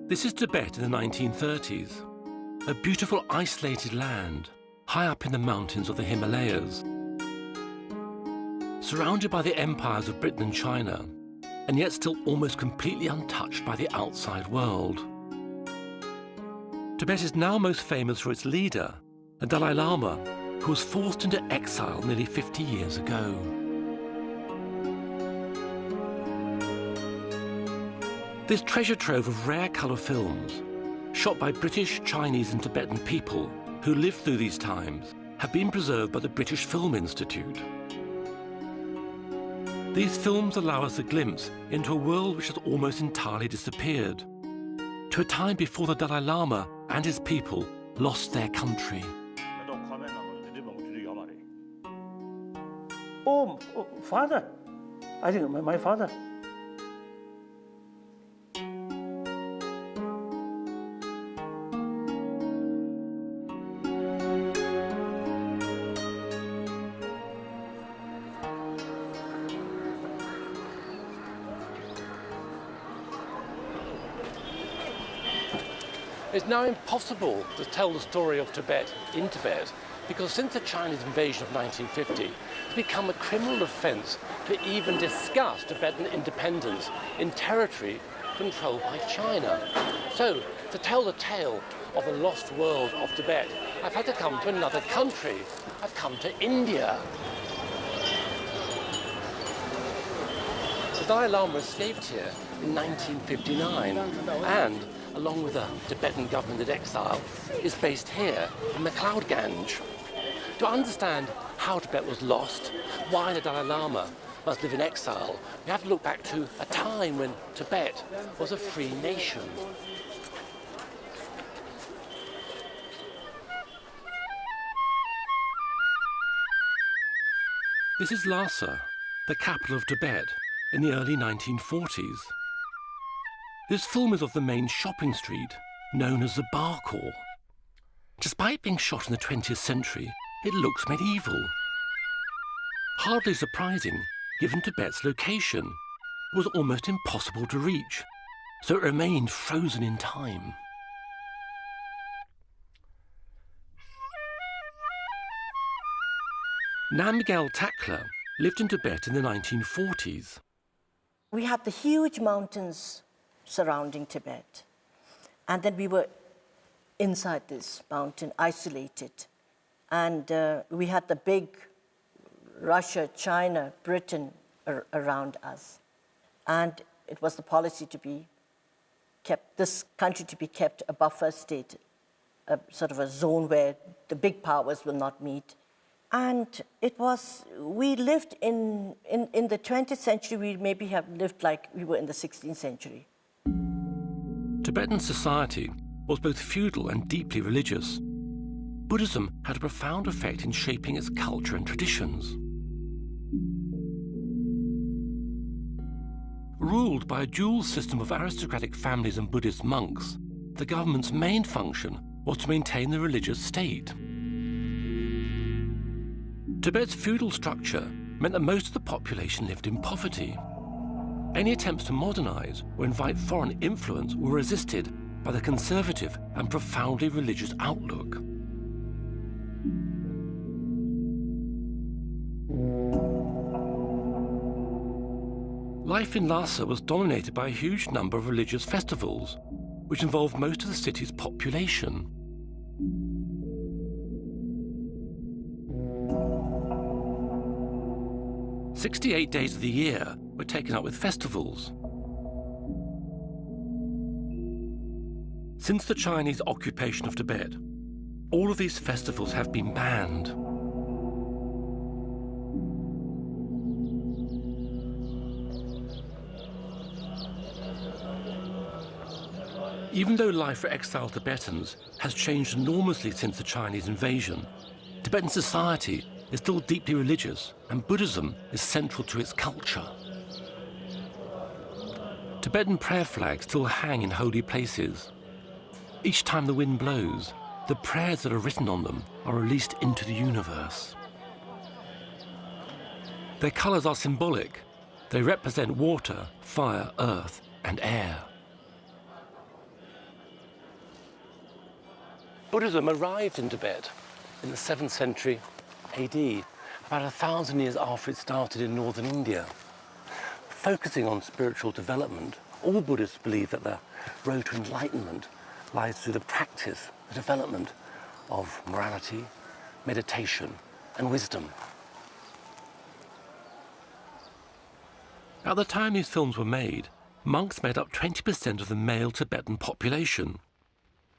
This is Tibet in the 1930s, a beautiful isolated land high up in the mountains of the Himalayas. Surrounded by the empires of Britain and China, and yet still almost completely untouched by the outside world. Tibet is now most famous for its leader, the Dalai Lama, who was forced into exile nearly 50 years ago. This treasure trove of rare colour films, shot by British, Chinese and Tibetan people who lived through these times, have been preserved by the British Film Institute. These films allow us a glimpse into a world which has almost entirely disappeared, to a time before the Dalai Lama and his people lost their country. Oh, father! I think my father. It's now impossible to tell the story of Tibet in Tibet because since the Chinese invasion of 1950, it's become a criminal offence to even discuss Tibetan independence in territory controlled by China. So, to tell the tale of the lost world of Tibet, I've had to come to another country. I've come to India. The Dalai Lama escaped here in 1959 and, along with the Tibetan government in exile, is based here in the Cloud Gange. To understand how Tibet was lost, why the Dalai Lama must live in exile, we have to look back to a time when Tibet was a free nation. This is Lhasa, the capital of Tibet, in the early 1940s. This film is of the main shopping street, known as the Barkhor. Despite being shot in the 20th century, it looks medieval. Hardly surprising, given Tibet's location. It was almost impossible to reach, so it remained frozen in time. Namgyal Takla lived in Tibet in the 1940s. We had the huge mountains surrounding Tibet. And then we were inside this mountain, isolated. And we had the big Russia, China, Britain around us. And it was the policy to be kept, this country to be kept a buffer state, a sort of a zone where the big powers will not meet. And it was, we lived in the 20th century, we maybe have lived like we were in the 16th century. Tibetan society was both feudal and deeply religious. Buddhism had a profound effect in shaping its culture and traditions. Ruled by a dual system of aristocratic families and Buddhist monks, the government's main function was to maintain the religious state. Tibet's feudal structure meant that most of the population lived in poverty. Any attempts to modernize or invite foreign influence were resisted by the conservative and profoundly religious outlook. Life in Lhasa was dominated by a huge number of religious festivals, which involved most of the city's population. "68 days of the year were taken up with festivals. Since the Chinese occupation of Tibet, all of these festivals have been banned. Even though life for exiled Tibetans has changed enormously since the Chinese invasion, Tibetan society is still deeply religious, and Buddhism is central to its culture. Tibetan prayer flags still hang in holy places. Each time the wind blows, the prayers that are written on them are released into the universe. Their colors are symbolic. They represent water, fire, earth, and air. Buddhism arrived in Tibet in the 7th century AD, about 1,000 years after it started in northern India. Focusing on spiritual development, all Buddhists believe that the road to enlightenment lies through the practice, the development of morality, meditation, and wisdom. At the time these films were made, monks made up 20% of the male Tibetan population.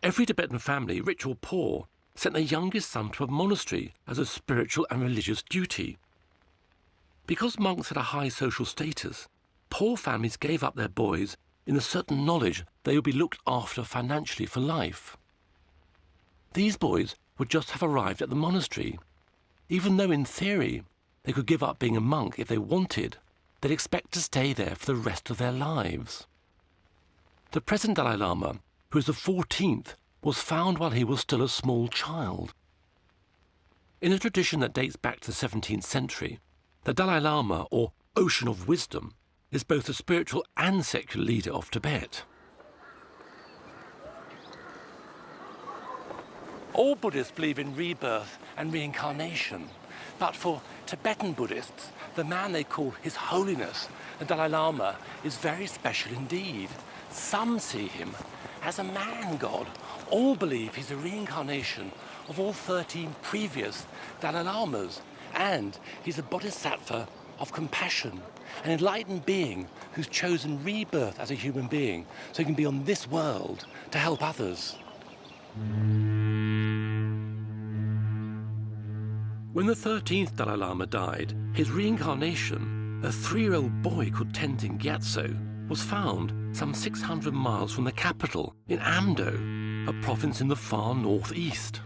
Every Tibetan family, rich or poor, sent their youngest son to a monastery as a spiritual and religious duty. Because monks had a high social status, poor families gave up their boys in the certain knowledge they would be looked after financially for life. These boys would just have arrived at the monastery. Even though in theory they could give up being a monk if they wanted, they'd expect to stay there for the rest of their lives. The present Dalai Lama, who is the 14th, was found while he was still a small child. In a tradition that dates back to the 17th century, the Dalai Lama, or Ocean of Wisdom, is both the spiritual and secular leader of Tibet. All Buddhists believe in rebirth and reincarnation, but for Tibetan Buddhists, the man they call His Holiness, the Dalai Lama, is very special indeed. Some see him as a man-god. All believe he's a reincarnation of all 13 previous Dalai Lamas, and he's a bodhisattva of compassion, an enlightened being who's chosen rebirth as a human being so he can be on this world to help others. When the 13th Dalai Lama died, his reincarnation, a 3-year-old boy called Tenzin Gyatso, was found some 600 miles from the capital in Amdo, a province in the far northeast.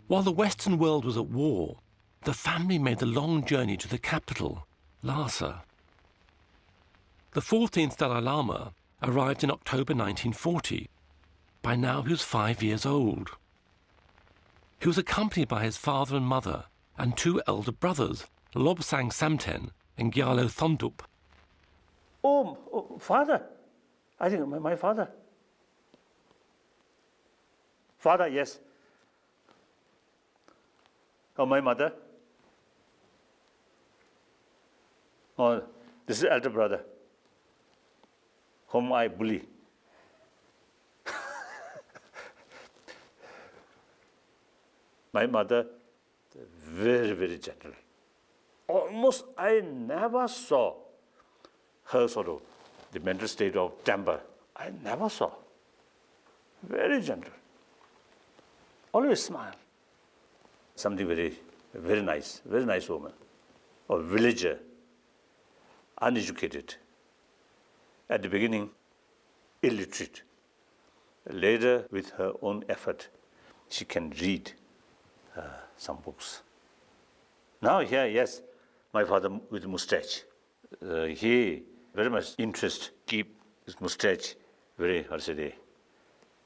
While the Western world was at war, the family made the long journey to the capital, Lhasa. The 14th Dalai Lama arrived in October 1940. By now he was 5 years old. He was accompanied by his father and mother and 2 elder brothers, Lobsang Samten and Gyalo Thondup. Oh, father. I think my father. Father, yes. Oh, my mother. Oh, this is elder brother, whom I bully. My mother, very, very gentle. Almost I never saw her sort of the mental state of temper. I never saw. Very gentle. Always smile. Something very, very nice woman. A villager, uneducated. At the beginning, illiterate. Later, with her own effort, she can read some books. Now here, yes, my father with mustache. He very much interest keep his mustache very, how to say,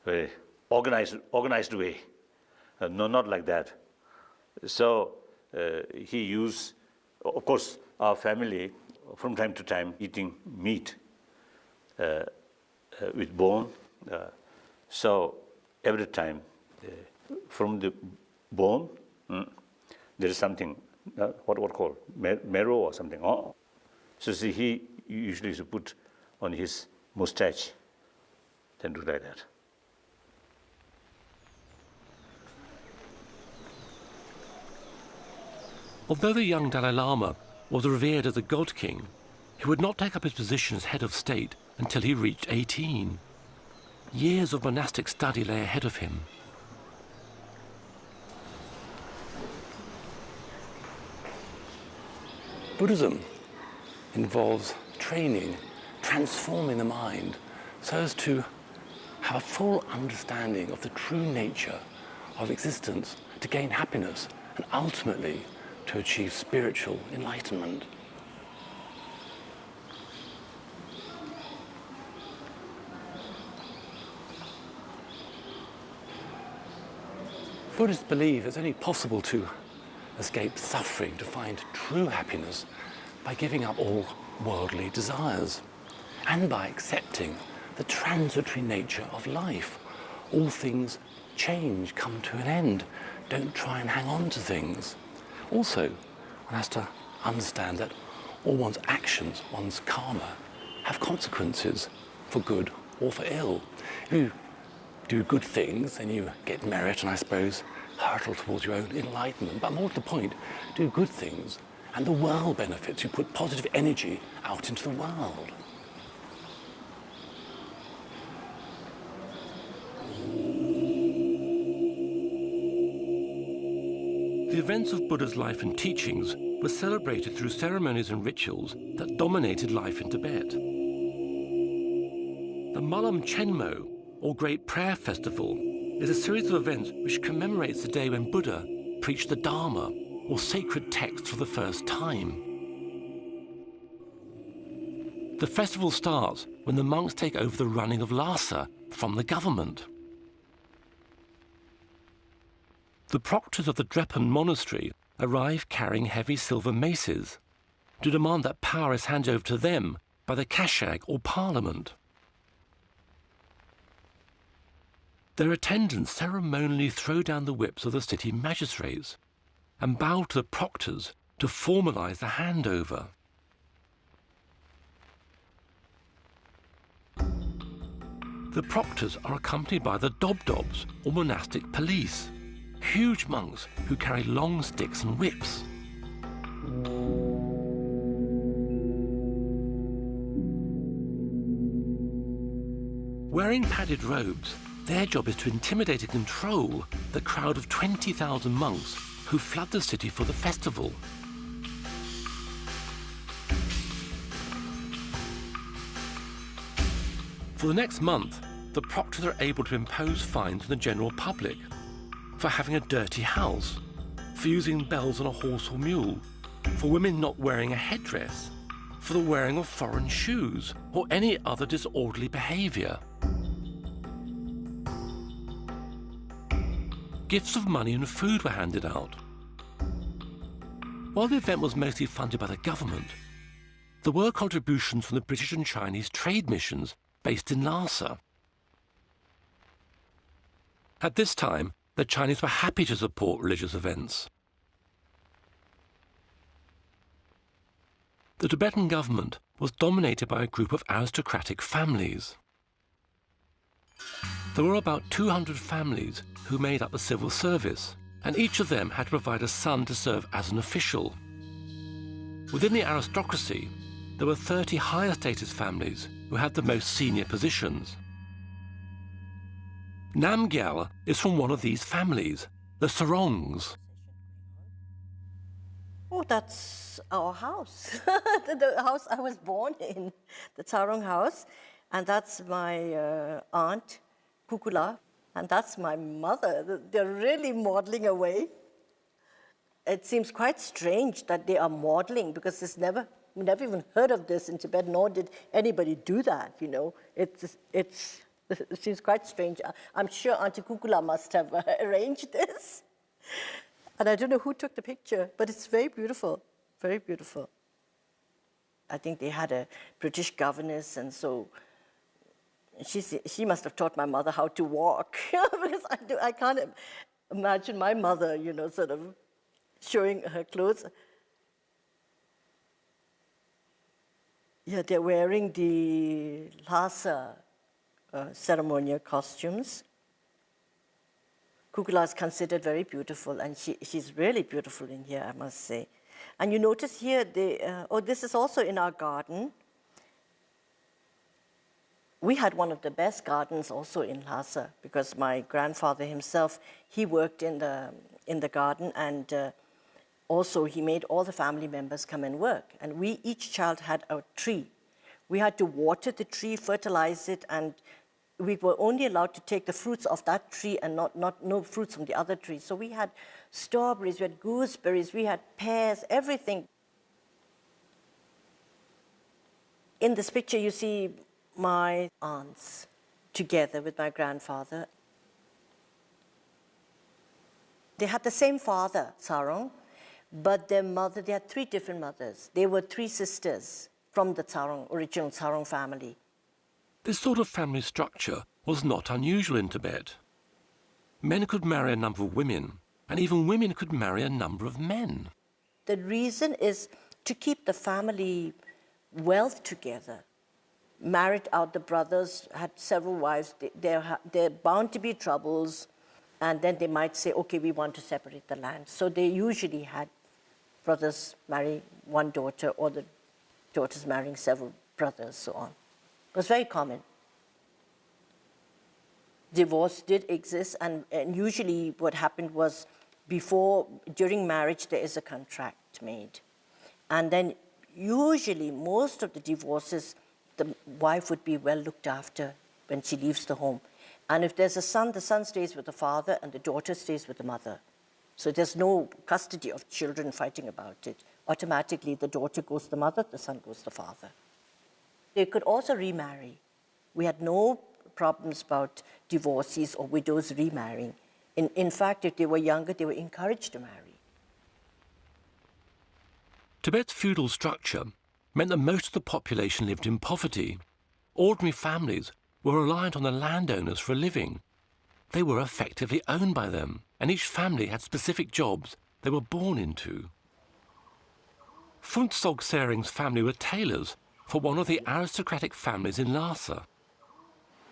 very organized way. No, not like that. So he used, of course, our family from time to time eating meat with bone. So every time from the bone, there is something, what called marrow or something. Oh. So see, he usually used to put on his mustache, then do like that. Although the young Dalai Lama was revered as a god king, he would not take up his position as head of state until he reached 18. Years of monastic study lay ahead of him. Buddhism involves training, transforming the mind so as to have a full understanding of the true nature of existence, to gain happiness and ultimately to achieve spiritual enlightenment. Buddhists believe it's only possible to escape suffering, to find true happiness by giving up all worldly desires and by accepting the transitory nature of life. all things change, come to an end. Don't try and hang on to things. Also, one has to understand that all one's actions, one's karma, have consequences for good or for ill. If you do good things, then you get merit and, I suppose, hurtle towards your own enlightenment. But more to the point, do good things and the world benefits. You put positive energy out into the world. The events of Buddha's life and teachings were celebrated through ceremonies and rituals that dominated life in Tibet. The Malam Chenmo, or Great Prayer Festival, is a series of events which commemorates the day when Buddha preached the Dharma, or sacred text, for the first time. The festival starts when the monks take over the running of Lhasa from the government. The proctors of the Drepan monastery arrive carrying heavy silver maces to demand that power is handed over to them by the Kashag, or parliament. Their attendants ceremonially throw down the whips of the city magistrates and bow to the proctors to formalize the handover. The proctors are accompanied by the Dobdobs, or monastic police, huge monks who carry long sticks and whips. Wearing padded robes, their job is to intimidate and control the crowd of 20,000 monks who flood the city for the festival. For the next month, the proctors are able to impose fines on the general public for having a dirty house, for using bells on a horse or mule, for women not wearing a headdress, for the wearing of foreign shoes, or any other disorderly behaviour. Gifts of money and food were handed out. While the event was mostly funded by the government, there were contributions from the British and Chinese trade missions based in Lhasa. At this time, the Chinese were happy to support religious events. The Tibetan government was dominated by a group of aristocratic families. There were about 200 families who made up the civil service, and each of them had to provide a son to serve as an official. Within the aristocracy, there were 30 higher status families who had the most senior positions. Namgyal is from one of these families, the Sarongs. Oh, that's our house, the house I was born in, the Sarong house. And that's my aunt, Kukula, and that's my mother. They're really modeling away. It seems quite strange that they are modeling, because we never even heard of this in Tibet, nor did anybody do that, you know. It seems quite strange. I'm sure Auntie Kukula must have arranged this. And I don't know who took the picture, but it's very beautiful, very beautiful. I think they had a British governess, and so she must have taught my mother how to walk, because I can't imagine my mother, you know, sort of showing her clothes. Yeah, they're wearing the Lhasa ceremonial costumes. Kukula is considered very beautiful, and she's really beautiful in here, I must say. And you notice here, this is also in our garden. We had one of the best gardens also in Lhasa, because my grandfather himself, he worked in the garden, and also he made all the family members come and work. And each child had a tree. We had to water the tree, fertilize it, and we were only allowed to take the fruits of that tree and no fruits from the other tree. So we had strawberries, we had gooseberries, we had pears, everything. In this picture, you see my aunts together with my grandfather. They had the same father, Sarong, but their mother, they had 3 different mothers. They were 3 sisters from the original Sarong family. This sort of family structure was not unusual in Tibet. Men could marry a number of women, and even women could marry a number of men. The reason is to keep the family wealth together. Married out, the brothers had several wives. There bound to be troubles, and then they might say, okay, we want to separate the land. So they usually had brothers marry one daughter, or the daughters marrying several brothers, so on. It was very common. Divorce did exist, and usually what happened was during marriage, there is a contract made. And then usually most of the divorces, the wife would be well looked after when she leaves the home. And if there's a son, the son stays with the father and the daughter stays with the mother. So there's no custody of children fighting about it. Automatically, the daughter goes to the mother, the son goes to the father. They could also remarry. We had no problems about divorcees or widows remarrying. In fact, if they were younger, they were encouraged to marry. Tibet's feudal structure meant that most of the population lived in poverty. Ordinary families were reliant on the landowners for a living. They were effectively owned by them, and each family had specific jobs they were born into. Phuntsog Sering's family were tailors for one of the aristocratic families in Lhasa.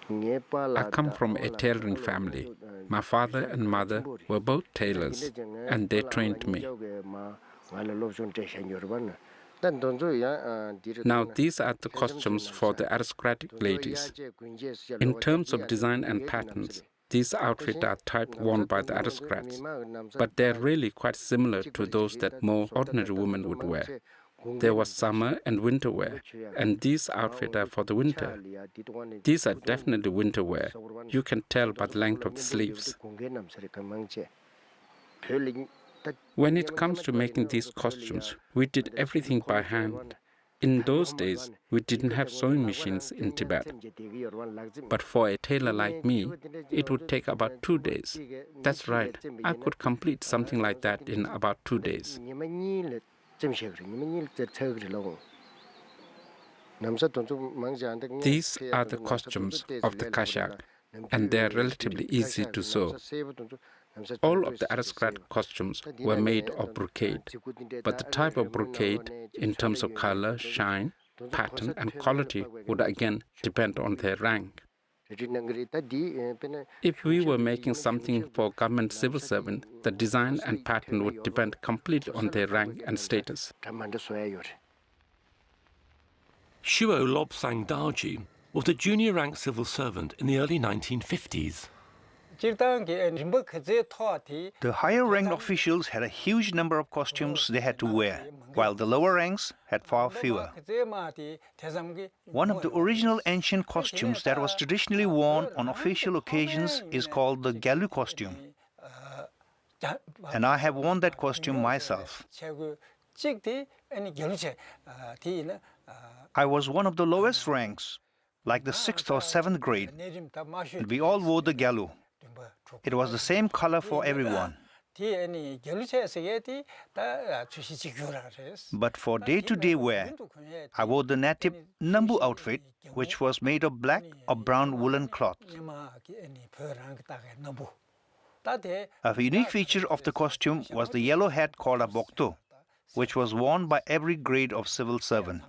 I come from a tailoring family. My father and mother were both tailors, and they trained me. Now, these are the costumes for the aristocratic ladies. In terms of design and patterns, these outfits are type worn by the aristocrats, but they're really quite similar to those that more ordinary women would wear. There was summer and winter wear, and these outfits are for the winter. These are definitely winter wear. You can tell by the length of the sleeves. When it comes to making these costumes, we did everything by hand. In those days, we didn't have sewing machines in Tibet. But for a tailor like me, it would take about 2 days. That's right, I could complete something like that in about 2 days. These are the costumes of the Kashak, and they are relatively easy to sew. All of the aristocrat costumes were made of brocade, but the type of brocade, in terms of color, shine, pattern, and quality, would again depend on their rank. If we were making something for government civil servant, the design and pattern would depend completely on their rank and status. Shuo Lobsang Darji was a junior rank civil servant in the early 1950s. The higher ranked officials had a huge number of costumes they had to wear, while the lower ranks had far fewer. One of the original ancient costumes that was traditionally worn on official occasions is called the Galu costume. And I have worn that costume myself. I was one of the lowest ranks, like the 6th or 7th grade, and we all wore the Galu. It was the same color for everyone. But for day-to-day wear, I wore the native Nambu outfit, which was made of black or brown woolen cloth. A unique feature of the costume was the yellow hat called a bokto, which was worn by every grade of civil servant.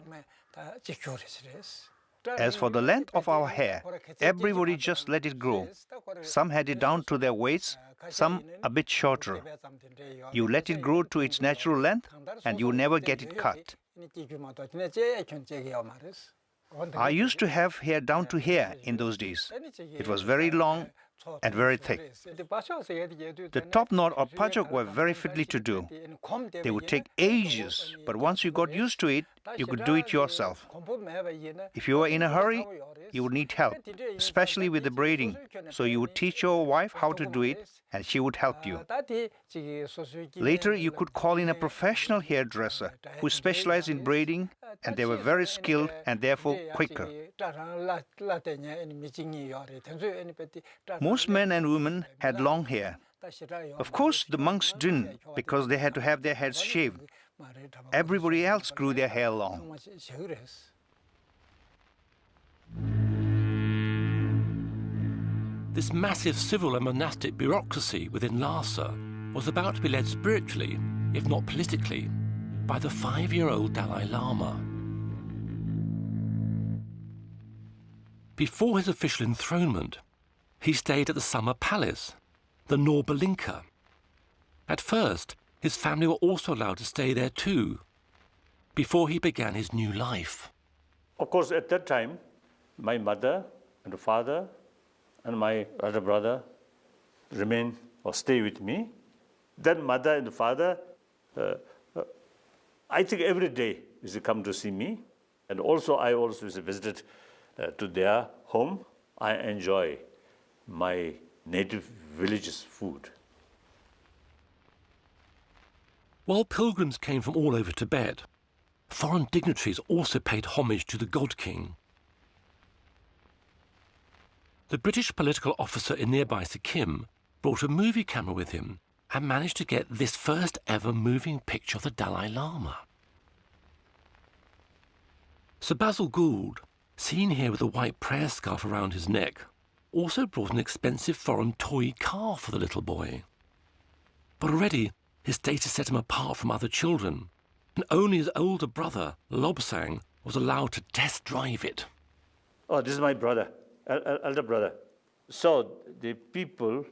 As for the length of our hair, everybody just let it grow. Some had it down to their waists, some a bit shorter. You let it grow to its natural length and you never get it cut. I used to have hair down to here in those days. It was very long and very thick. The top knot or pajok were very fiddly to do. They would take ages, but once you got used to it, you could do it yourself. If you were in a hurry, you would need help, especially with the braiding. So you would teach your wife how to do it, and she would help you. Later, you could call in a professional hairdresser who specialized in braiding, and they were very skilled and therefore quicker. Most men and women had long hair. Of course, the monks didn't, because they had to have their heads shaved. Everybody else grew their hair long. this massive civil and monastic bureaucracy within Lhasa was about to be led spiritually, if not politically, by the 5-year-old Dalai Lama. Before his official enthronement, he stayed at the summer palace, the Norbalinka. At first, his family were also allowed to stay there too, before he began his new life. Of course, at that time, my mother and father and my elder brother remain or stay with me. Then mother and father, I think every day used to come to see me. And also I also used to visit to their home. I enjoy my native village's food. While pilgrims came from all over Tibet, foreign dignitaries also paid homage to the God King. The British political officer in nearby Sikkim brought a movie camera with him and managed to get this first ever moving picture of the Dalai Lama. Sir Basil Gould, seen here with a white prayer scarf around his neck, also brought an expensive foreign toy car for the little boy. But already his status set him apart from other children, and only his older brother, Lobsang, was allowed to test drive it. Oh, this is my brother, elder brother. So the people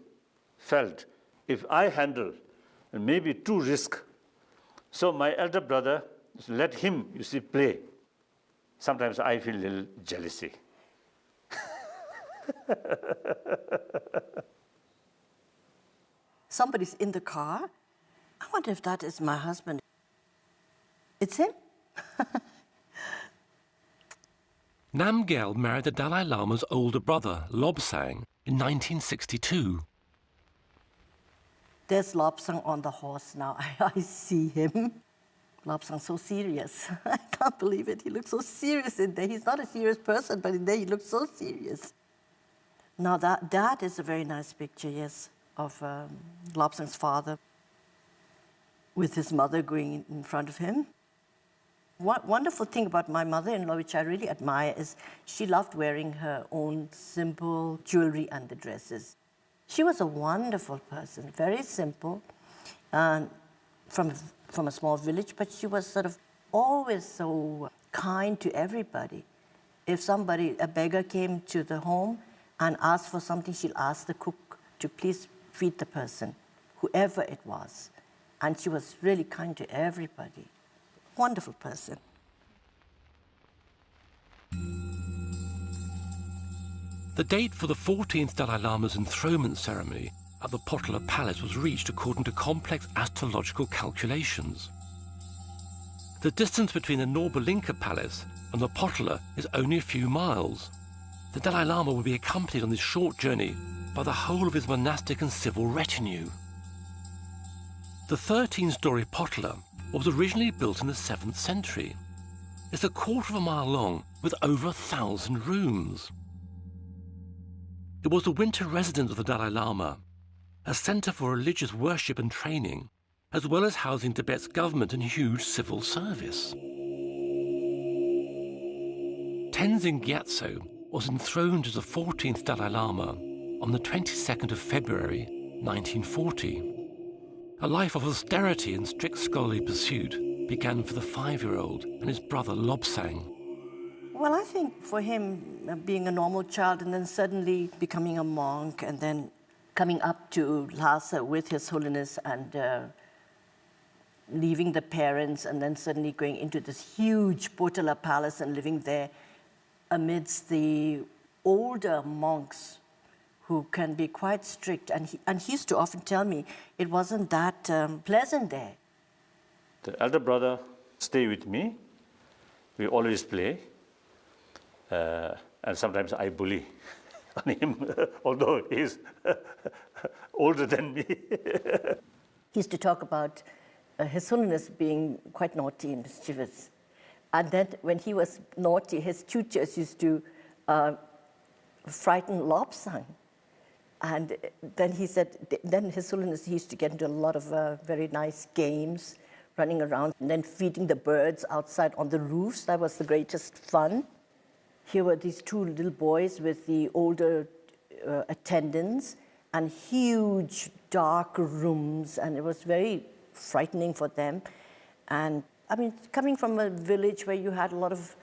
felt if I handle maybe too risk, so my elder brother, let him, you see, play. Sometimes I feel a little jealousy. Somebody's in the car. I wonder if that is my husband. It's him? Namgyal married the Dalai Lama's older brother, Lobsang, in 1962. There's Lobsang on the horse now. I see him. Lobsang's so serious. I can't believe it. He looks so serious in there. He's not a serious person, but in there he looks so serious. Now that is a very nice picture, yes, of Lobsang's father with his mother going in front of him. One wonderful thing about my mother-in-law, which I really admire, is she loved wearing her own simple jewelry and the dresses. She was a wonderful person, very simple, and from a small village, but she was sort of always so kind to everybody. If somebody, a beggar, came to the home and asked for something, she'll ask the cook to please feed the person, whoever it was. And she was really kind to everybody. Wonderful person. The date for the 14th Dalai Lama's enthronement ceremony at the Potala Palace was reached according to complex astrological calculations. The distance between the Norbalinka Palace and the Potala is only a few miles. The Dalai Lama will be accompanied on this short journey by the whole of his monastic and civil retinue. The 13-story Potala was originally built in the 7th century. It's a quarter of a mile long with over 1,000 rooms. It was the winter residence of the Dalai Lama, a centre for religious worship and training, as well as housing Tibet's government and huge civil service. Tenzin Gyatso was enthroned as the 14th Dalai Lama on the 22nd of February, 1940. A life of austerity and strict scholarly pursuit began for the 5-year-old and his brother Lobsang. Well, I think for him, being a normal child and then suddenly becoming a monk and then coming up to Lhasa with His Holiness and leaving the parents and then suddenly going into this huge Potala palace and living there amidst the older monks who can be quite strict. And he used to often tell me it wasn't that pleasant there. The elder brother stay with me. We always play. And sometimes I bully on him, although he's older than me. He used to talk about His Holiness being quite naughty and mischievous. And then when he was naughty, his tutors used to frighten Lobsang. And then he said, then His Holiness used to get into a lot of very nice games, running around and then feeding the birds outside on the roofs. That was the greatest fun. Here were these two little boys with the older attendants and huge dark rooms, and it was very frightening for them. And I mean, coming from a village where you had a lot of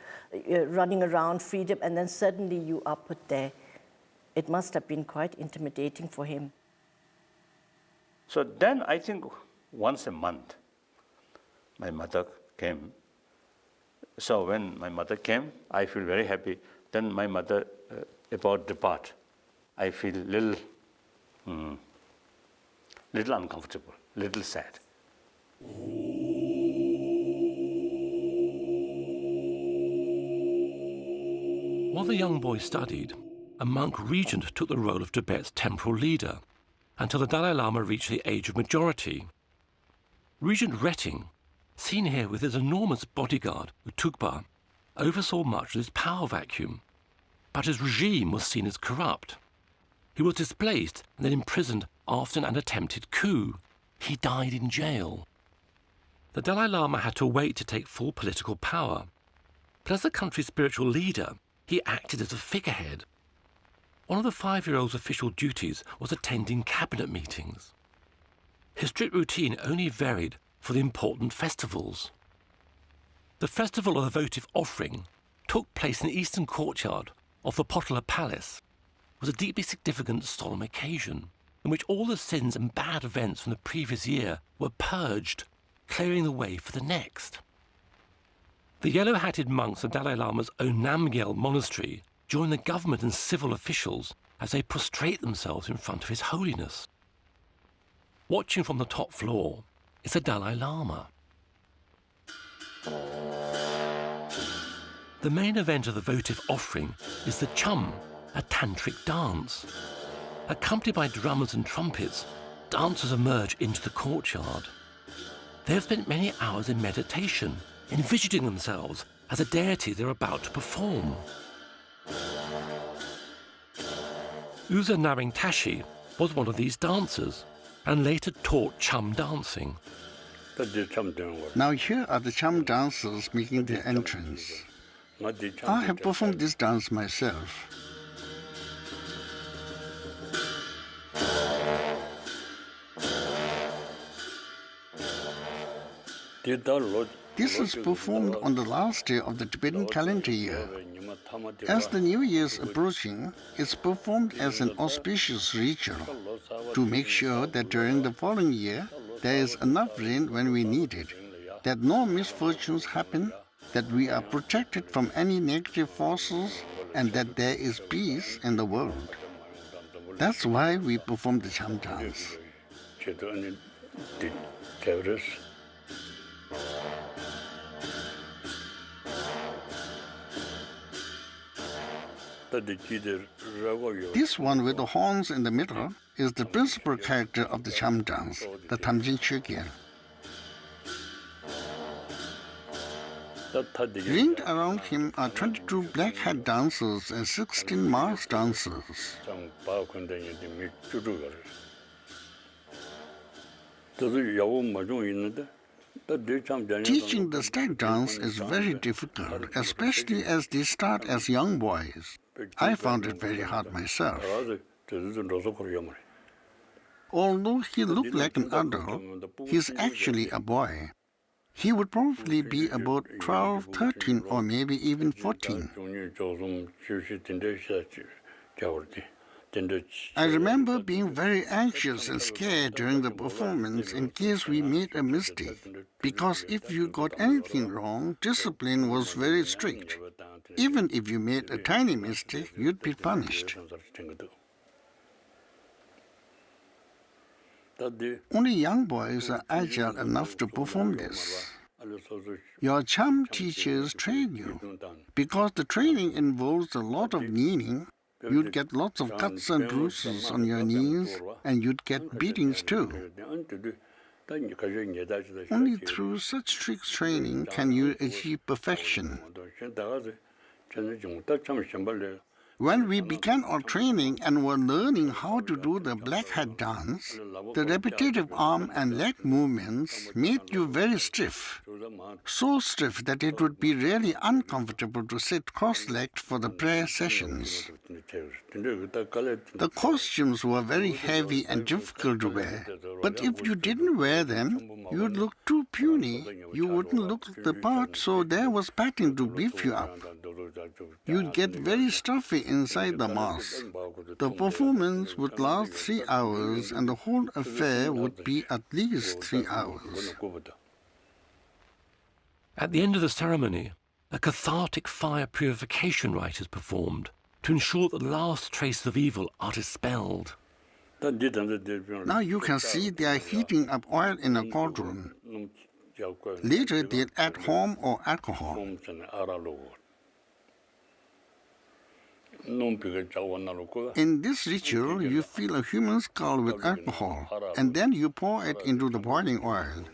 running around, freedom, and then suddenly you are put there, it must have been quite intimidating for him. So then I think once a month, my mother came. So when my mother came, I feel very happy. Then my mother about depart, I feel little uncomfortable, little sad. While the young boy studied, a monk regent took the role of Tibet's temporal leader until the Dalai Lama reached the age of majority. Regent Retting, seen here with his enormous bodyguard, Tukpa, oversaw much of this power vacuum, but his regime was seen as corrupt. He was displaced and then imprisoned after an attempted coup. He died in jail. The Dalai Lama had to wait to take full political power, but as the country's spiritual leader, he acted as a figurehead. One of the 5-year-old's official duties was attending cabinet meetings. His strict routine only varied for the important festivals. The festival of the votive offering took place in the eastern courtyard of the Potala Palace. It was a deeply significant solemn occasion in which all the sins and bad events from the previous year were purged, clearing the way for the next. The yellow-hatted monks of Dalai Lama's own Namgyal monastery join the government and civil officials as they prostrate themselves in front of His Holiness. Watching from the top floor is the Dalai Lama. The main event of the votive offering is the chum, a tantric dance. Accompanied by drummers and trumpets, dancers emerge into the courtyard. They have spent many hours in meditation, envisioning themselves as a deity they're about to perform. Uza Naring Tashi was one of these dancers and later taught chum dancing. Now here are the chum dancers making their entrance. I have performed this dance myself. This is performed on the last day of the Tibetan calendar year. As the New Year is approaching, it's performed as an auspicious ritual to make sure that during the following year there is enough rain when we need it, that no misfortunes happen, that we are protected from any negative forces, and that there is peace in the world. That's why we perform the chum dance. This one with the horns in the middle is the principal character of the chum dance, the Tamjin Chögyal. Ringed around him are 22 black hat dancers and 16 masked dancers. Teaching the stag dance is very difficult, especially as they start as young boys. I found it very hard myself. Although he looked like an adult, he's actually a boy. He would probably be about 12, 13, or maybe even 14. I remember being very anxious and scared during the performance in case we made a mistake, because if you got anything wrong, discipline was very strict. Even if you made a tiny mistake, you'd be punished. Only young boys are agile enough to perform this. Your chum teachers train you. Because the training involves a lot of kneeling, you'd get lots of cuts and bruises on your knees, and you'd get beatings too. Only through such strict training can you achieve perfection. When we began our training and were learning how to do the black hat dance, the repetitive arm and leg movements made you very stiff. So stiff that it would be really uncomfortable to sit cross-legged for the prayer sessions. The costumes were very heavy and difficult to wear, but if you didn't wear them, you'd look too puny. You wouldn't look the part, so there was packing to beef you up. You'd get very stuffy inside the mask. The performance would last 3 hours, and the whole affair would be at least 3 hours. At the end of the ceremony, a cathartic fire purification rite is performed to ensure that the last traces of evil are dispelled. Now you can see they are heating up oil in a cauldron. Later they'll add home or alcohol. In this ritual, you fill a human skull with alcohol, and then you pour it into the boiling oil.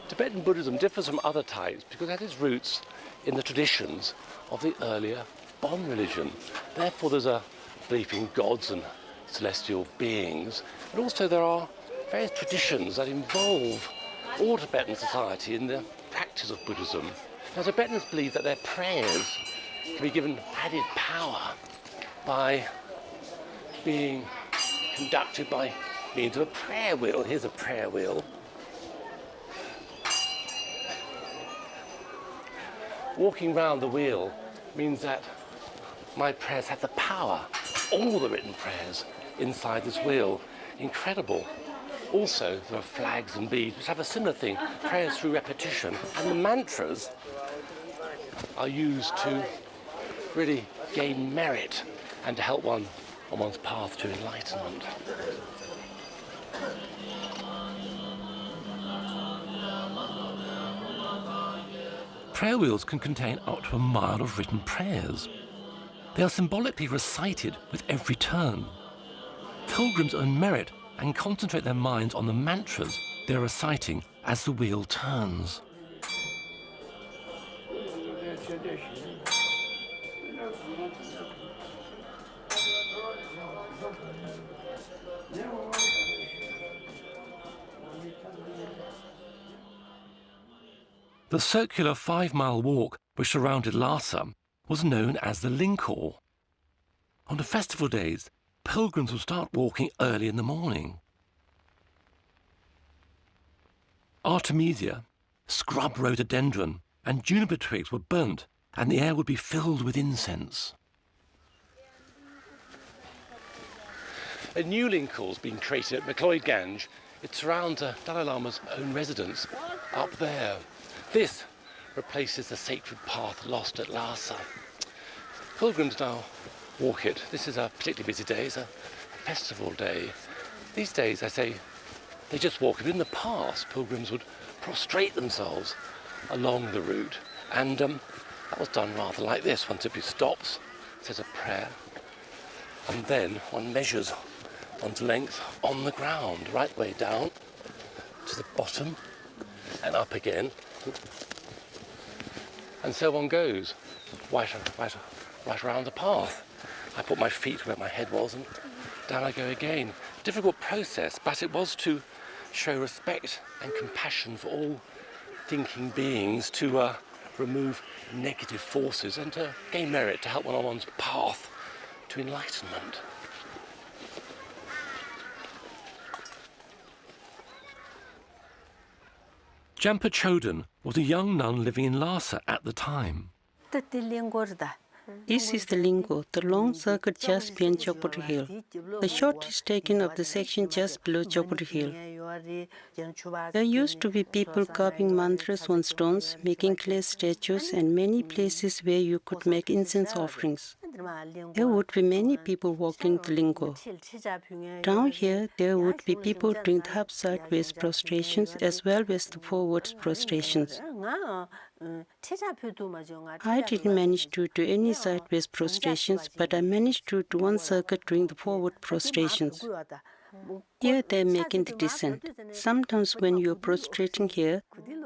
Tibetan Buddhism differs from other types because it has its roots in the traditions of the earlier Bon religion. Therefore there's a belief in gods and celestial beings, but also there are various traditions that involve all Tibetan society in the practice of Buddhism. Now Tibetans believe that their prayers can be given added power by being conducted by means of a prayer wheel. Here's a prayer wheel. Walking round the wheel means that my prayers have the power, all the written prayers inside this wheel. Incredible. Also, there are flags and beads which have a similar thing, prayers through repetition. And the mantras are used to really gain merit and to help one on one's path to enlightenment. Prayer wheels can contain up to a mile of written prayers. They are symbolically recited with every turn. Pilgrims earn merit and concentrate their minds on the mantras they're reciting as the wheel turns. The circular 5-mile walk which surrounded Lhasa was known as the Linkor. On the festival days, pilgrims would start walking early in the morning. Artemisia, scrub rhododendron, and juniper twigs were burnt, and the air would be filled with incense. A new Linkor has been created at McLeod Ganj. It surrounds the Dalai Lama's own residence up there. This replaces the sacred path lost at Lhasa. Pilgrims now walk it. This is a particularly busy day. It's a festival day. These days, I say, they just walk it. In the past, pilgrims would prostrate themselves along the route, and that was done rather like this. One simply stops, says a prayer, and then one measures one's length on the ground, right way down to the bottom and up again. And so one goes, right around the path. I put my feet where my head was and down I go again. Difficult process, but it was to show respect and compassion for all thinking beings, to remove negative forces and to gain merit, to help one on one's path to enlightenment. Jampa Chodron was a young nun living in Lhasa at the time. This is the Linkor, the long circuit just beyond Chokpuri Hill. The shot is taken of the section just below Chokpuri Hill. There used to be people carving mantras on stones, making clay statues, and many places where you could make incense offerings. there would be many people walking the lingo. Down here, there would be people doing the half sideways prostrations as well as the forwards prostrations. I didn't manage to do any sideways prostrations, but I managed to do one circuit doing the forward prostrations. Here they're making the descent. Sometimes when you're prostrating here,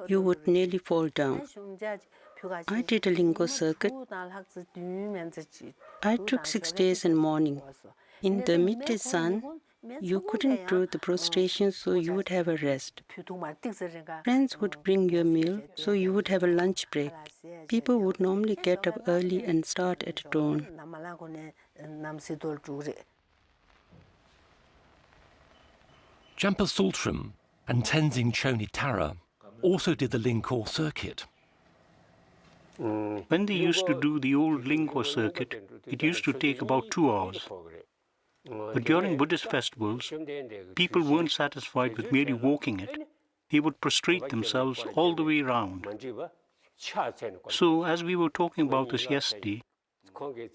you would nearly fall down. I did a lingo circuit. I took 6 days and morning. In the midday sun, you couldn't do the prostration, so you would have a rest. Friends would bring you a meal, so you would have a lunch break. People would normally get up early and start at dawn. Jampa Sultram and Tenzing Choni Tara also did the Lingkor circuit. When they used to do the old Lingkor circuit, it used to take about 2 hours. But during Buddhist festivals, people weren't satisfied with merely walking it. They would prostrate themselves all the way around. So, as we were talking about this yesterday,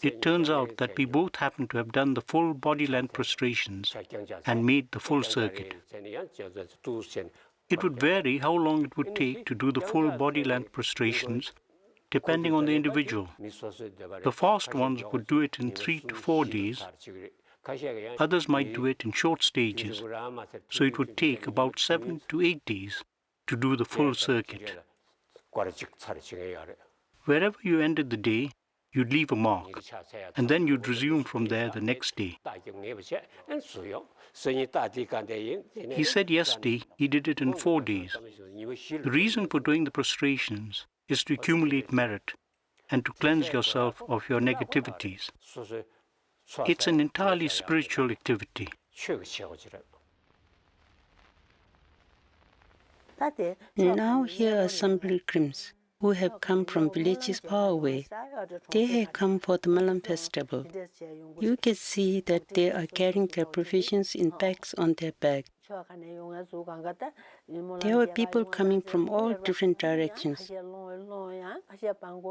it turns out that we both happened to have done the full body-length prostrations and made the full circuit. It would vary how long it would take to do the full body-length prostrations, depending on the individual. The fast ones would do it in 3 to 4 days. Others might do it in short stages, so it would take about 7 to 8 days to do the full circuit. Wherever you ended the day, you'd leave a mark, and then you'd resume from there the next day. He said yesterday he did it in 4 days. The reason for doing the prostrations is to accumulate merit and to cleanse yourself of your negativities. It's an entirely spiritual activity. Now here are some pilgrims who have come from villages far away. They have come for the Malam festival. You can see that they are carrying their provisions in bags on their back. There were people coming from all different directions.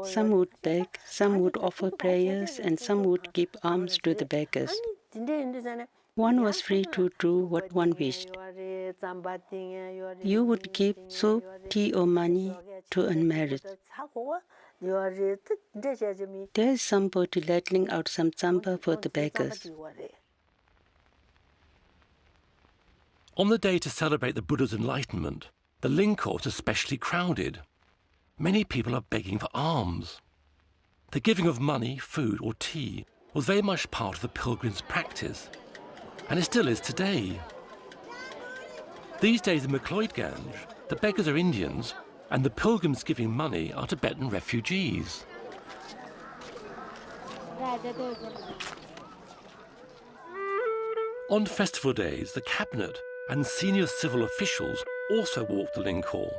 Some would beg, some would offer prayers, and some would give alms to the beggars. One was free to do what one wished. You would give soup, tea, or money to earn merit. There is somebody ladling out some tsamba for the beggars. On the day to celebrate the Buddha's enlightenment, the Lingkor is especially crowded. Many people are begging for alms. The giving of money, food, or tea was very much part of the pilgrim's practice, and it still is today. These days in Macleod-Ganj, the beggars are Indians, and the pilgrims giving money are Tibetan refugees. On festival days, the cabinet and senior civil officials also walked the Lingkor,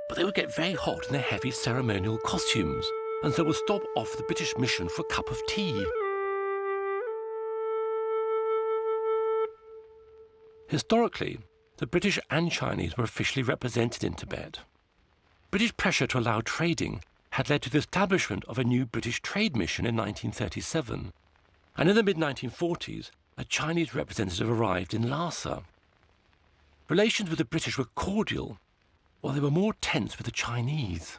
but they would get very hot in their heavy ceremonial costumes, and so would stop off the British mission for a cup of tea. Historically, the British and Chinese were officially represented in Tibet. British pressure to allow trading had led to the establishment of a new British trade mission in 1937, and in the mid-1940s, a Chinese representative arrived in Lhasa. Relations with the British were cordial, while they were more tense with the Chinese.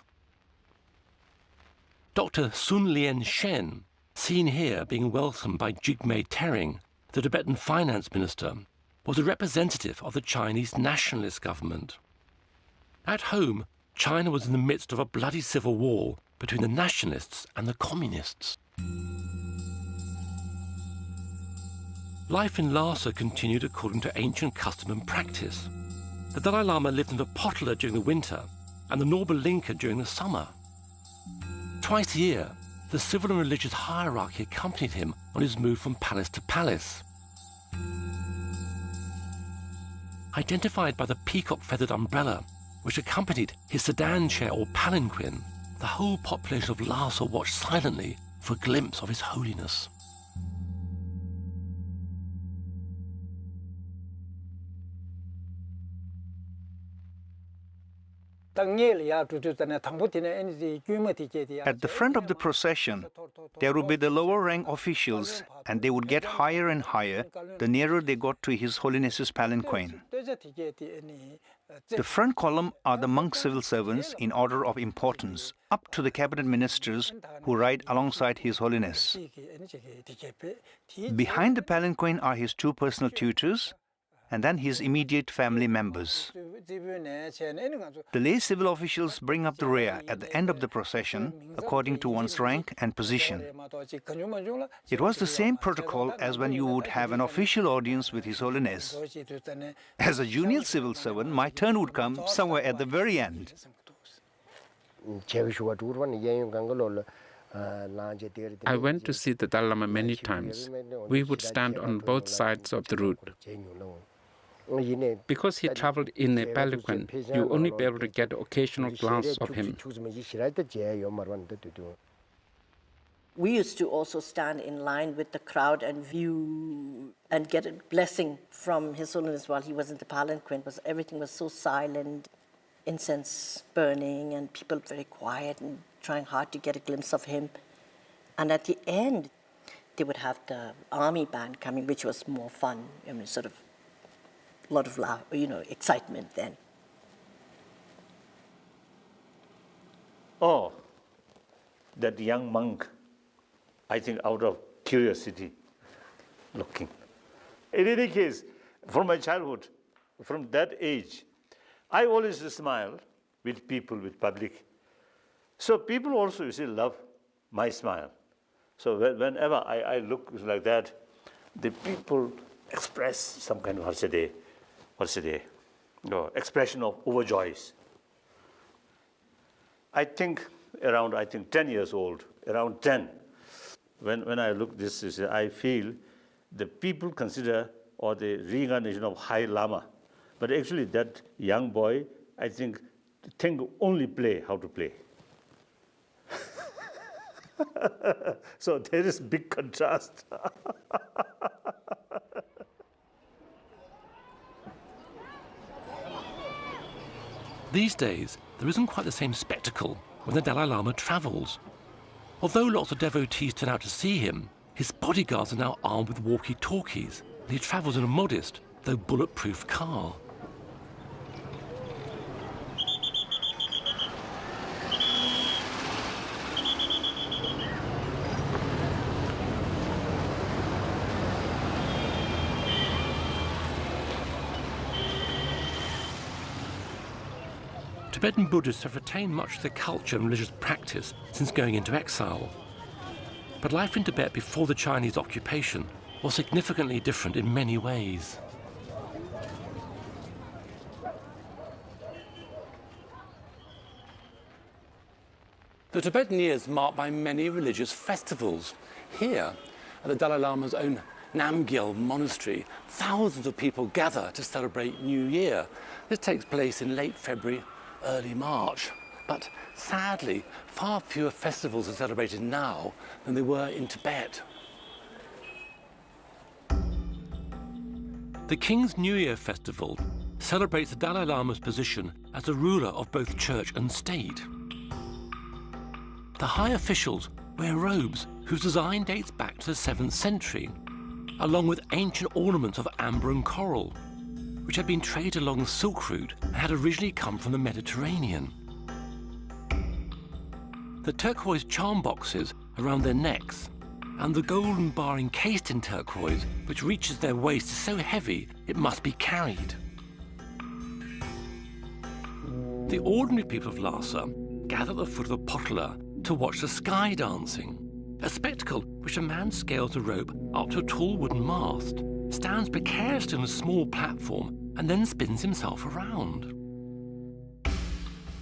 Dr. Sun Lien Shen, seen here being welcomed by Jigme Tering, the Tibetan finance minister, was a representative of the Chinese nationalist government. At home, China was in the midst of a bloody civil war between the nationalists and the communists. Life in Lhasa continued according to ancient custom and practice. The Dalai Lama lived in the Potala during the winter and the Norba Linka during the summer. Twice a year, the civil and religious hierarchy accompanied him on his move from palace to palace. Identified by the peacock-feathered umbrella, which accompanied his sedan chair or palanquin, the whole population of Lhasa watched silently for a glimpse of His Holiness. At the front of the procession, there would be the lower rank officials, and they would get higher and higher the nearer they got to His Holiness's palanquin. The front column are the monk civil servants in order of importance, up to the cabinet ministers who ride alongside His Holiness. Behind the palanquin are his two personal tutors, and then his immediate family members. The lay civil officials bring up the rear at the end of the procession according to one's rank and position. It was the same protocol as when you would have an official audience with His Holiness. As a junior civil servant, my turn would come somewhere at the very end. I went to see the Dalai Lama many times. We would stand on both sides of the route. Because he traveled in a palanquin, you only be able to get an occasional glance of him. We used to also stand in line with the crowd and view and get a blessing from His Holiness while he was in the palanquin, because everything was so silent, incense burning, and people very quiet and trying hard to get a glimpse of him. And at the end, they would have the army band coming, which was more fun. I mean, sort of a lot of excitement then. Oh, that young monk, I think out of curiosity, looking. In any case, from my childhood, from that age, I always smile with people, with public. So people also, you see, love my smile. So whenever I look like that, the people express some kind of expression of overjoys. I think around 10 years old, around 10, when I look this, I feel the people consider or the reincarnation of High Lama, but actually that young boy, I think only play how to play. So there is big contrast. These days, there isn't quite the same spectacle when the Dalai Lama travels. Although lots of devotees turn out to see him, his bodyguards are now armed with walkie-talkies, and he travels in a modest, though bulletproof car. Tibetan Buddhists have retained much of their culture and religious practice since going into exile. But life in Tibet before the Chinese occupation was significantly different in many ways. The Tibetan year is marked by many religious festivals. Here, at the Dalai Lama's own Namgyal monastery, thousands of people gather to celebrate New Year. This takes place in late February, early March. But sadly, far fewer festivals are celebrated now than they were in Tibet. The King's New Year festival celebrates the Dalai Lama's position as the ruler of both church and state. The high officials wear robes whose design dates back to the 7th century, along with ancient ornaments of amber and coral, which had been traded along the Silk Route and had originally come from the Mediterranean. The turquoise charm boxes around their necks and the golden bar encased in turquoise, which reaches their waist, is so heavy it must be carried. The ordinary people of Lhasa gather at the foot of the potala to watch the sky dancing, a spectacle which a man scales a rope up to a tall wooden mast, stands precariously on a small platform, and then spins himself around.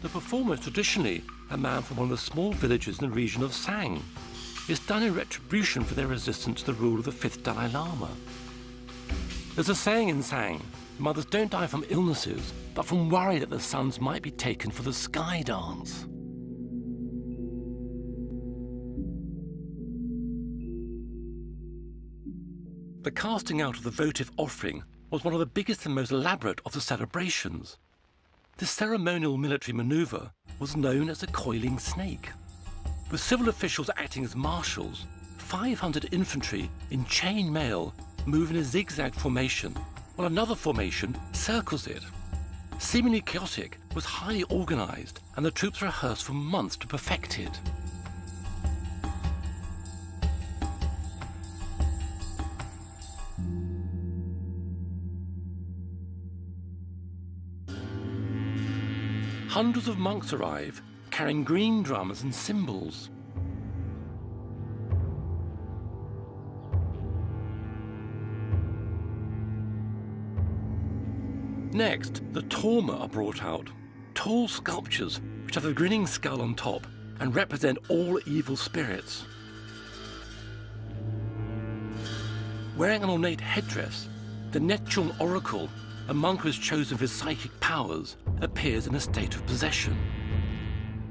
The performer is traditionally a man from one of the small villages in the region of Sang. It's done in retribution for their resistance to the rule of the 5th Dalai Lama. There's a saying in Sang, mothers don't die from illnesses, but from worry that the sons might be taken for the sky dance. The casting out of the votive offering was one of the biggest and most elaborate of the celebrations. This ceremonial military maneuver was known as a coiling snake. With civil officials acting as marshals, 500 infantry in chain mail move in a zigzag formation, while another formation circles it. Seemingly chaotic, it was highly organised, and the troops rehearsed for months to perfect it. Hundreds of monks arrive, carrying green drums and cymbals. Next, the torma are brought out, tall sculptures which have a grinning skull on top and represent all evil spirits. Wearing an ornate headdress, the Nechung oracle, a monk who is chosen for his psychic powers, appears in a state of possession.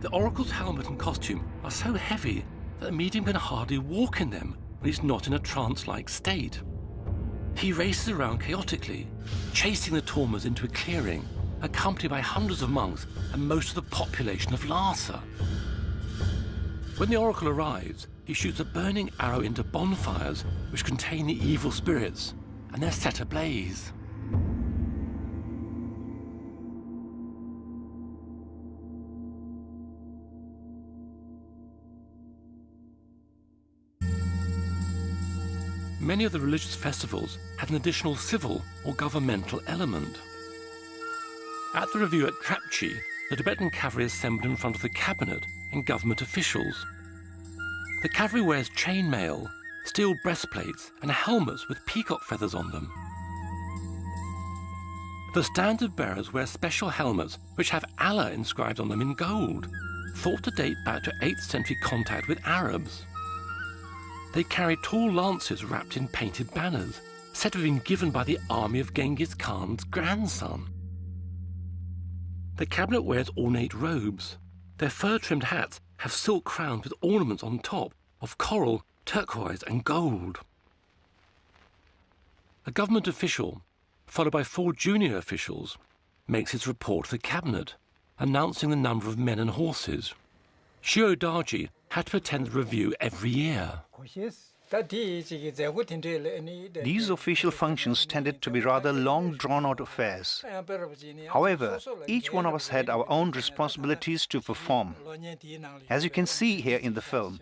The oracle's helmet and costume are so heavy that the medium can hardly walk in them when he's not in a trance-like state. He races around chaotically, chasing the tormas into a clearing, accompanied by hundreds of monks and most of the population of Lhasa. When the oracle arrives, he shoots a burning arrow into bonfires which contain the evil spirits, and they're set ablaze. Many of the religious festivals had an additional civil or governmental element. At the review at Trapchi, the Tibetan cavalry assembled in front of the cabinet and government officials. The cavalry wears chainmail, steel breastplates and helmets with peacock feathers on them. The standard bearers wear special helmets which have Allah inscribed on them in gold, thought to date back to 8th century contact with Arabs. They carry tall lances wrapped in painted banners, said to have been given by the army of Genghis Khan's grandson. The cabinet wears ornate robes. Their fur-trimmed hats have silk crowns with ornaments on top of coral, turquoise and gold. A government official, followed by 4 junior officials, makes his report to the cabinet, announcing the number of men and horses. Shio Daji had to attend the review every year. These official functions tended to be rather long, drawn-out affairs. However, each one of us had our own responsibilities to perform. As you can see here in the film,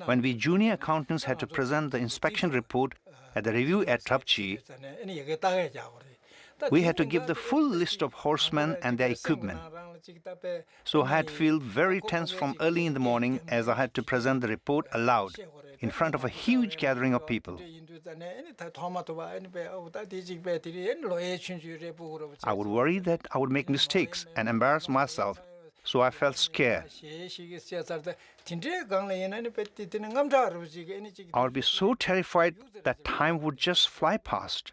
when we junior accountants had to present the inspection report at the review at Trapchi, we had to give the full list of horsemen and their equipment. So I had to feel very tense from early in the morning as I had to present the report aloud in front of a huge gathering of people. I would worry that I would make mistakes and embarrass myself, so I felt scared. I would be so terrified that time would just fly past.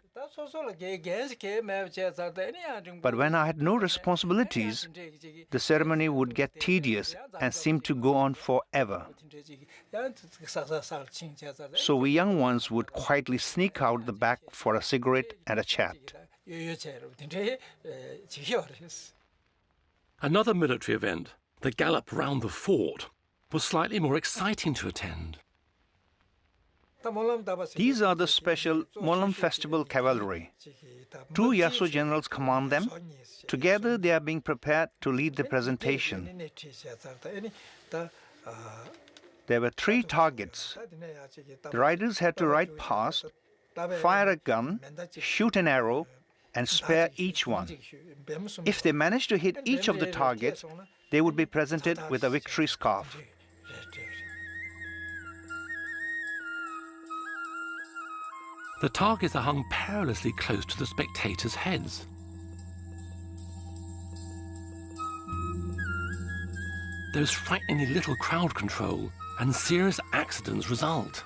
But when I had no responsibilities, the ceremony would get tedious and seem to go on forever. So we young ones would quietly sneak out the back for a cigarette and a chat. Another military event, the gallop round the fort, was slightly more exciting to attend. These are the special Molam Festival cavalry. 2 Yaso generals command them. Together they are being prepared to lead the presentation. There were 3 targets. The riders had to ride past, fire a gun, shoot an arrow, and spare each one. If they managed to hit each of the targets, they would be presented with a victory scarf. The targets are hung perilously close to the spectators' heads. There is frighteningly little crowd control, and serious accidents result.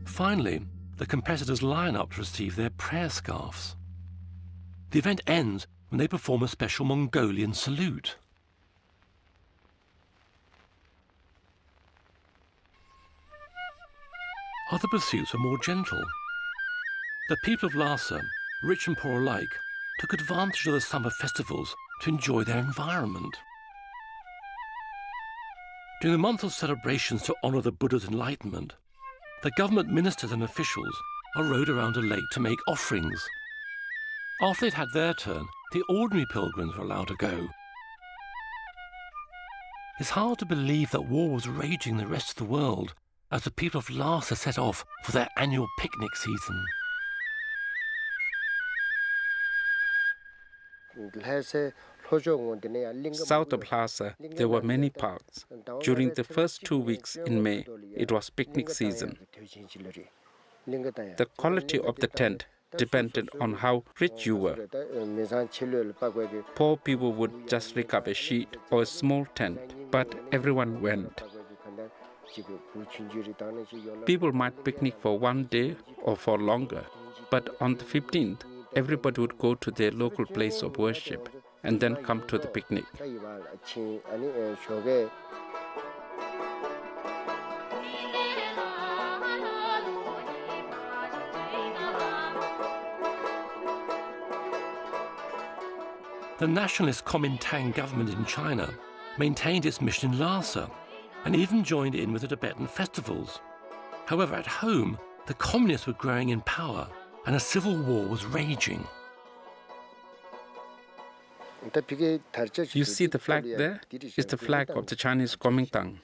Finally, the competitors line up to receive their prayer scarves. The event ends when they perform a special Mongolian salute. Other pursuits were more gentle. The people of Lhasa, rich and poor alike, took advantage of the summer festivals to enjoy their environment. During the month of celebrations to honour the Buddha's enlightenment, the government ministers and officials are rowed around a lake to make offerings. After they'd had their turn, the ordinary pilgrims were allowed to go. It's hard to believe that war was raging in the rest of the world as the people of Lhasa set off for their annual picnic season. South of Lhasa, there were many parks. During the first 2 weeks in May, it was picnic season. The quality of the tent depended on how rich you were. Poor people would just rig up a sheet or a small tent, but everyone went. People might picnic for 1 day or for longer, but on the 15th, everybody would go to their local place of worship and then come to the picnic. The nationalist Kuomintang government in China maintained its mission in Lhasa and even joined in with the Tibetan festivals. However, at home, the communists were growing in power and a civil war was raging. You see the flag there? It's the flag of the Chinese Kuomintang.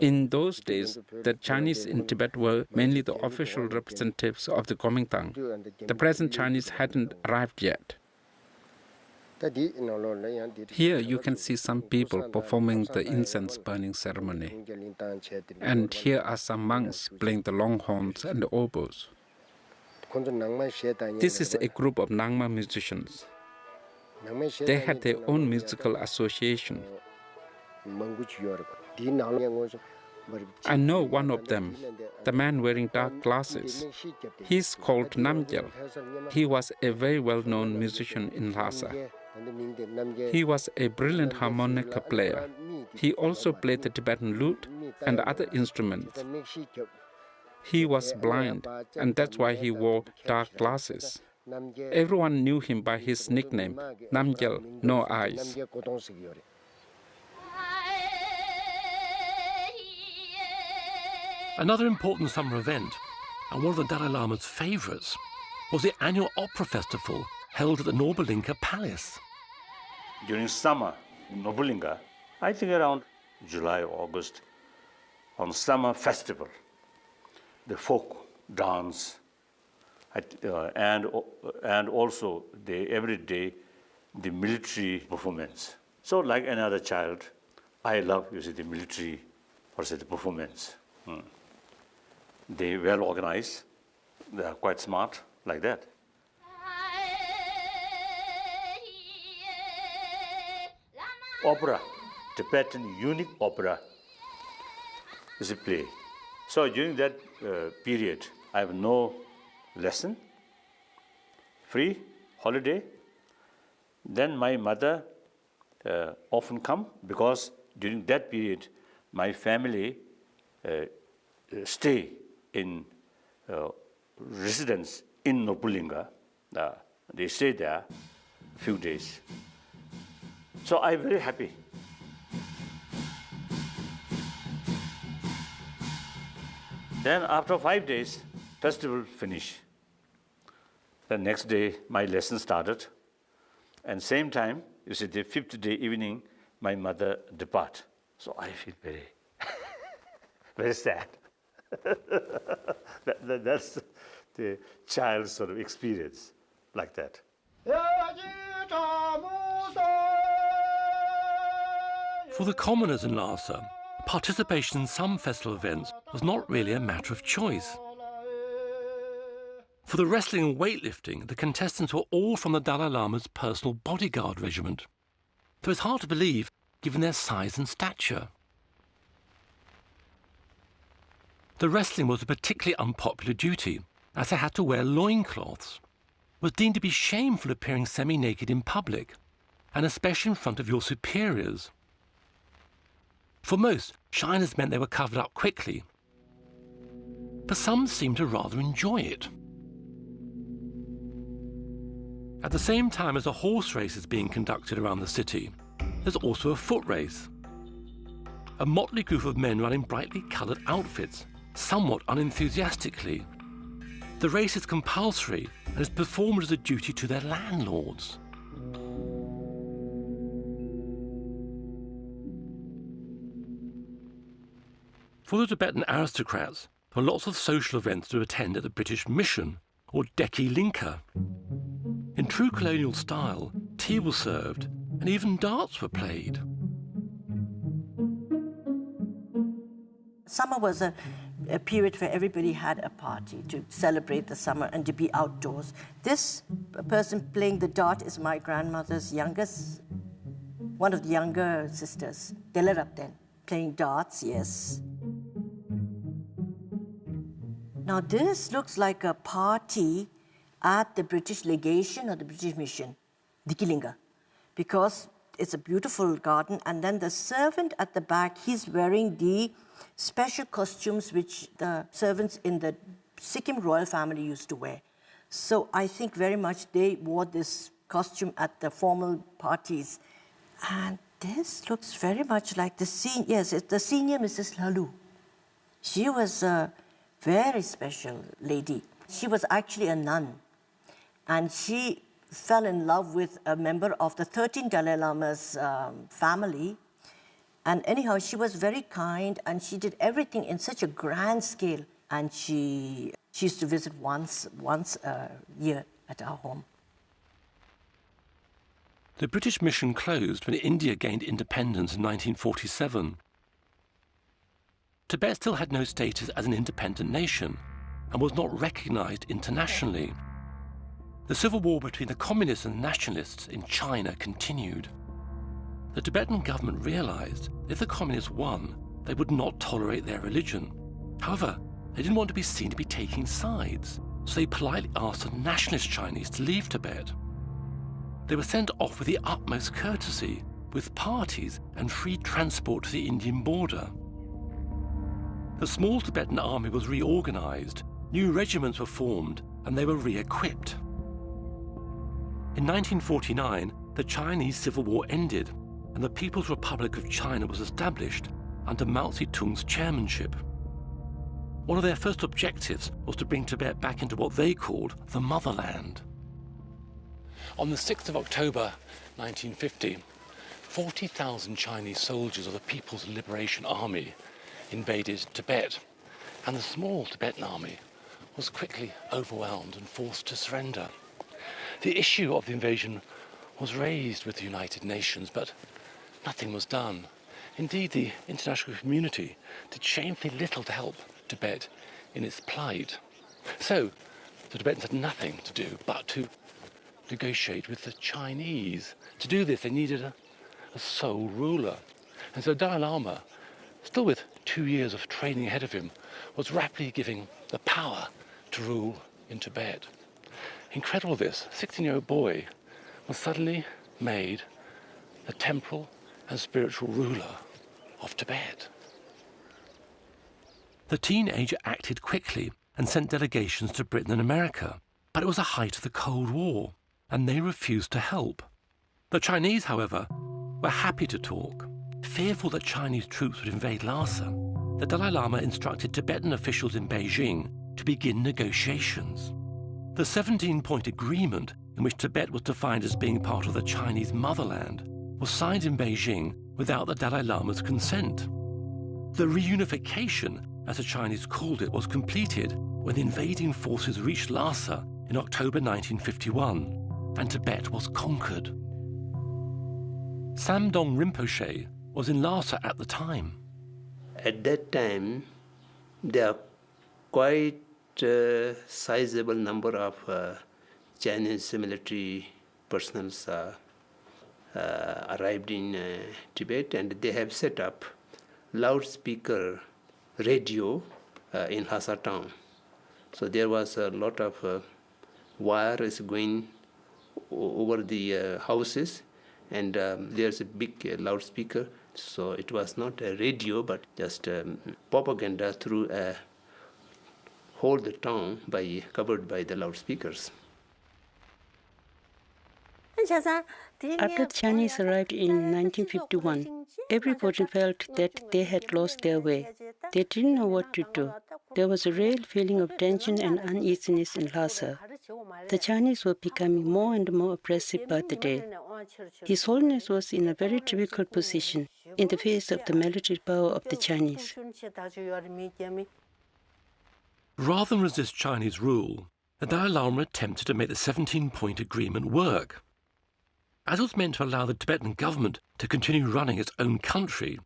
In those days, the Chinese in Tibet were mainly the official representatives of the Kuomintang. The present Chinese hadn't arrived yet. Here you can see some people performing the incense burning ceremony. And here are some monks playing the long horns and the oboes. This is a group of Nangma musicians. They had their own musical association. I know one of them, the man wearing dark glasses. He's called Namgyal. He was a very well-known musician in Lhasa. He was a brilliant harmonica player. He also played the Tibetan lute and other instruments. He was blind, and that's why he wore dark glasses. Everyone knew him by his nickname, Namgyal, no eyes. Another important summer event, and one of the Dalai Lama's favourites, was the annual opera festival held at the Nobulinka Palace. During summer in Nobulinka, I think around July or August, on summer festival, the folk dance, and also every day the military performance. So like another child, I love the military the performance. They well organized, they are quite smart like that. Opera, Tibetan unique opera is a play. So during that period, I have no lesson, free, holiday. Then my mother often come because during that period, my family stay in residence in Nobulinka. They stay there a few days. So I'm very happy. Then after 5 days, festival finish. The next day, my lesson started. And same time, the 5th day evening, my mother depart. So I feel very, very sad. That's the child's sort of experience like that. For the commoners in Lhasa, participation in some festival events was not really a matter of choice. For the wrestling and weightlifting, the contestants were all from the Dalai Lama's personal bodyguard regiment. So it's hard to believe, given their size and stature. The wrestling was a particularly unpopular duty, as they had to wear loincloths. It was deemed to be shameful appearing semi-naked in public, and especially in front of your superiors. For most, shyness meant they were covered up quickly, but some seemed to rather enjoy it. At the same time as a horse race is being conducted around the city, there's also a foot race. A motley group of men running brightly coloured outfits, somewhat unenthusiastically. The race is compulsory and is performed as a duty to their landlords. For the Tibetan aristocrats, there were lots of social events to attend at the British Mission, or Deki Linka. In true colonial style, tea was served and even darts were played. Summer was a period where everybody had a party to celebrate the summer and to be outdoors. This person playing the dart is my grandmother's one of the younger sisters, Delarapten, playing darts, yes. Now this looks like a party at the British legation or the British mission, Dikilinga, because it's a beautiful garden, and then the servant at the back, he's wearing the special costumes which the servants in the Sikkim royal family used to wear. So I think very much they wore this costume at the formal parties. And this looks very much like the it's the senior Mrs. Lalu. She was a very special lady. She was actually a nun, and she fell in love with a member of the 13th Dalai Lama's family. And anyhow, she was very kind, and she did everything in such a grand scale. And she used to visit once a year at our home. The British mission closed when India gained independence in 1947. Tibet still had no status as an independent nation and was not recognized internationally. The civil war between the communists and nationalists in China continued. The Tibetan government realized if the communists won, they would not tolerate their religion. However, they didn't want to be seen to be taking sides, so they politely asked the nationalist Chinese to leave Tibet. They were sent off with the utmost courtesy, with parties and free transport to the Indian border. The small Tibetan army was reorganized, new regiments were formed, and they were re-equipped. In 1949, the Chinese Civil War ended, and the People's Republic of China was established under Mao Zedong's chairmanship. One of their first objectives was to bring Tibet back into what they called the motherland. On the 6th of October 1950, 40,000 Chinese soldiers of the People's Liberation Army invaded Tibet, and the small Tibetan army was quickly overwhelmed and forced to surrender. The issue of the invasion was raised with the United Nations, but nothing was done. Indeed, the international community did shamefully little to help Tibet in its plight. So the Tibetans had nothing to do but to negotiate with the Chinese. To do this, they needed a sole ruler. And so Dalai Lama, still with 2 years of training ahead of him, was rapidly giving the power to rule in Tibet. Incredible this, a 16-year-old boy was suddenly made the temporal and spiritual ruler of Tibet. The teenager acted quickly and sent delegations to Britain and America, but it was the height of the Cold War, and they refused to help. The Chinese, however, were happy to talk. Fearful that Chinese troops would invade Lhasa, the Dalai Lama instructed Tibetan officials in Beijing to begin negotiations. The 17-point agreement, in which Tibet was defined as being part of the Chinese motherland, was signed in Beijing without the Dalai Lama's consent. The reunification, as the Chinese called it, was completed when the invading forces reached Lhasa in October 1951, and Tibet was conquered. Samdong Rinpoche was in Lhasa at the time. At that time, there are quite a sizable number of Chinese military personnel arrived in Tibet, and they have set up loudspeaker radio in Lhasa town. So there was a lot of wires going over the houses, and there's a big loudspeaker. So it was not a radio, but just propaganda through a whole the town covered by the loudspeakers. After the Chinese arrived in 1951, everybody felt that they had lost their way. They didn't know what to do. There was a real feeling of tension and uneasiness in Lhasa. The Chinese were becoming more and more oppressive by the day. His Holiness was in a very difficult position in the face of the military power of the Chinese. Rather than resist Chinese rule, the Dalai Lama attempted to make the 17-point agreement work. As it was meant to allow the Tibetan government to continue running its own country,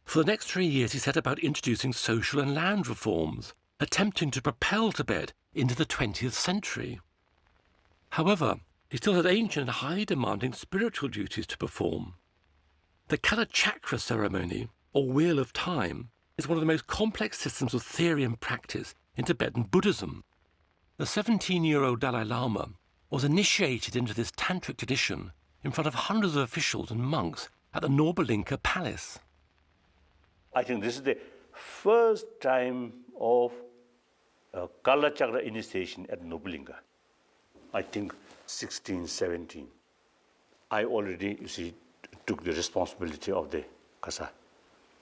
for the next 3 years he set about introducing social and land reforms, attempting to propel Tibet into the 20th century. However, he still had ancient and highly demanding spiritual duties to perform. The Kalachakra ceremony, or Wheel of Time, is one of the most complex systems of theory and practice in Tibetan Buddhism. The 17-year-old Dalai Lama was initiated into this tantric tradition in front of hundreds of officials and monks at the Norbalinka Palace. I think this is the first time of Kalachakra initiation at Norbalinka. I think 16, 17. I already, you see, took the responsibility of the Kasa,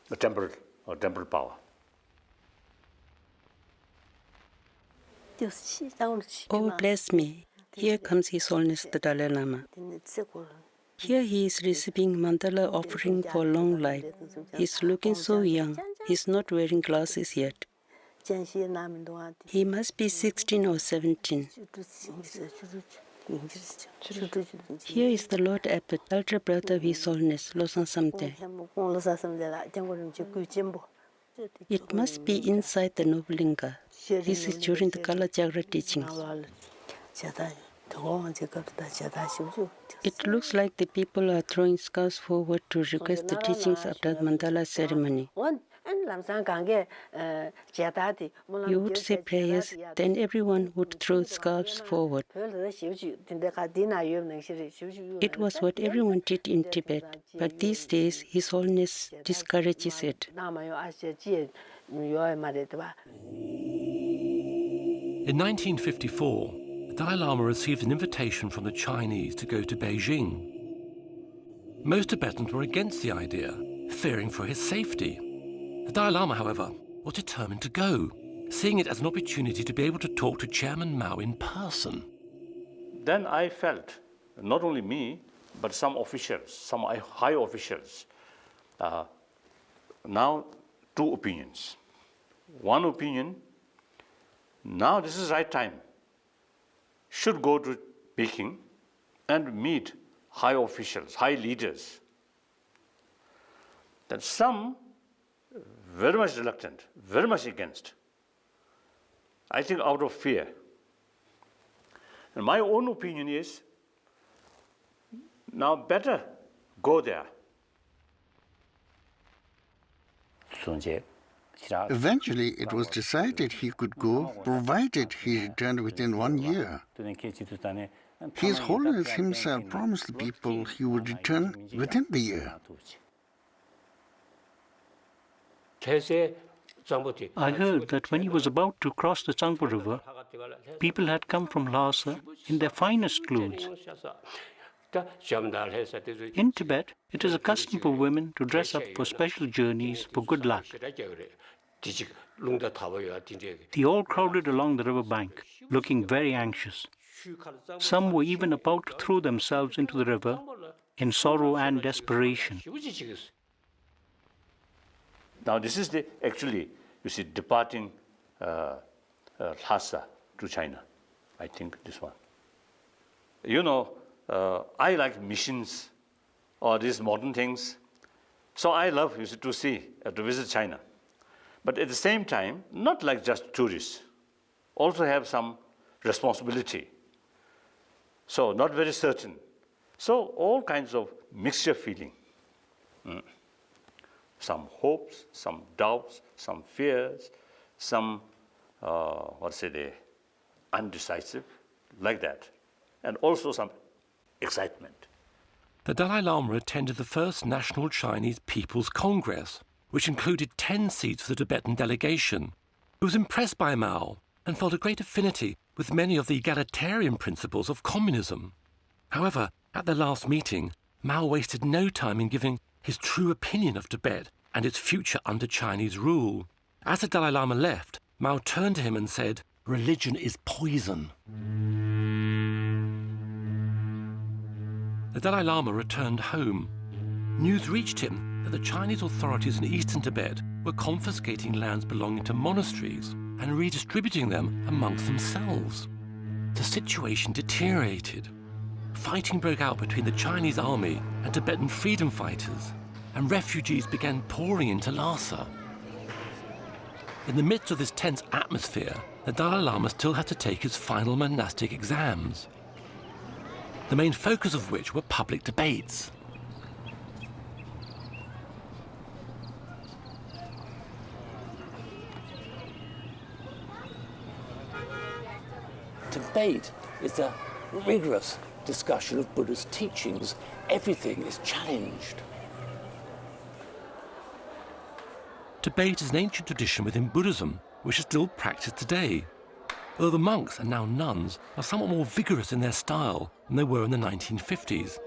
the temporal power. Oh, bless me. Here comes His Holiness the Dalai Lama. Here he is receiving mandala offering for long life. He's looking so young. He's not wearing glasses yet. He must be 16 or 17. Here is the Lord Abbot, elder brother of His Holiness, Losang Samte. It must be inside the Norbalinka. This is during the Kalachakra teachings. It looks like the people are throwing scarves forward to request the teachings after the mandala ceremony. You would say prayers, then everyone would throw scarves forward. It was what everyone did in Tibet, but these days His Holiness discourages it. In 1954, the Dalai Lama received an invitation from the Chinese to go to Beijing. Most Tibetans were against the idea, fearing for his safety. The Dalai Lama, however, was determined to go, seeing it as an opportunity to be able to talk to Chairman Mao in person. Then I felt, not only me, but some officials, some high officials, now two opinions. One opinion, now this is the right time, should go to Peking and meet high officials, high leaders. Then some very much reluctant, very much against. I think out of fear. And my own opinion is, now better go there. Eventually, it was decided he could go, provided he returned within 1 year. His Holiness himself promised the people he would return within the year. I heard that when he was about to cross the Tsangpo River, people had come from Lhasa in their finest clothes. In Tibet, it is a custom for women to dress up for special journeys for good luck. They all crowded along the river bank, looking very anxious. Some were even about to throw themselves into the river in sorrow and desperation. Now this is actually, you see, departing Lhasa to China. I think this one. You know, I like missions or these modern things. So I love, you see, to visit China. But at the same time, not like just tourists, also have some responsibility. So not very certain. So all kinds of mixture feeling. Some hopes, some doubts, some fears, some, undecisive, like that. And also some excitement. The Dalai Lama attended the first National Chinese People's Congress, which included 10 seats for the Tibetan delegation. He was impressed by Mao and felt a great affinity with many of the egalitarian principles of communism. However, At their last meeting, Mao wasted no time in giving his true opinion of Tibet and its future under Chinese rule. As the Dalai Lama left, Mao turned to him and said, "Religion is poison." The Dalai Lama returned home. News reached him that the Chinese authorities in eastern Tibet were confiscating lands belonging to monasteries and redistributing them amongst themselves. The situation deteriorated. Fighting broke out between the Chinese army and Tibetan freedom fighters, and refugees began pouring into Lhasa. In the midst of this tense atmosphere, the Dalai Lama still had to take his final monastic exams, the main focus of which were public debates. Debate is a rigorous discussion of Buddha's teachings. Everything is challenged. Debate is an ancient tradition within Buddhism, which is still practiced today, although the monks, and now nuns, are somewhat more vigorous in their style than they were in the 1950s.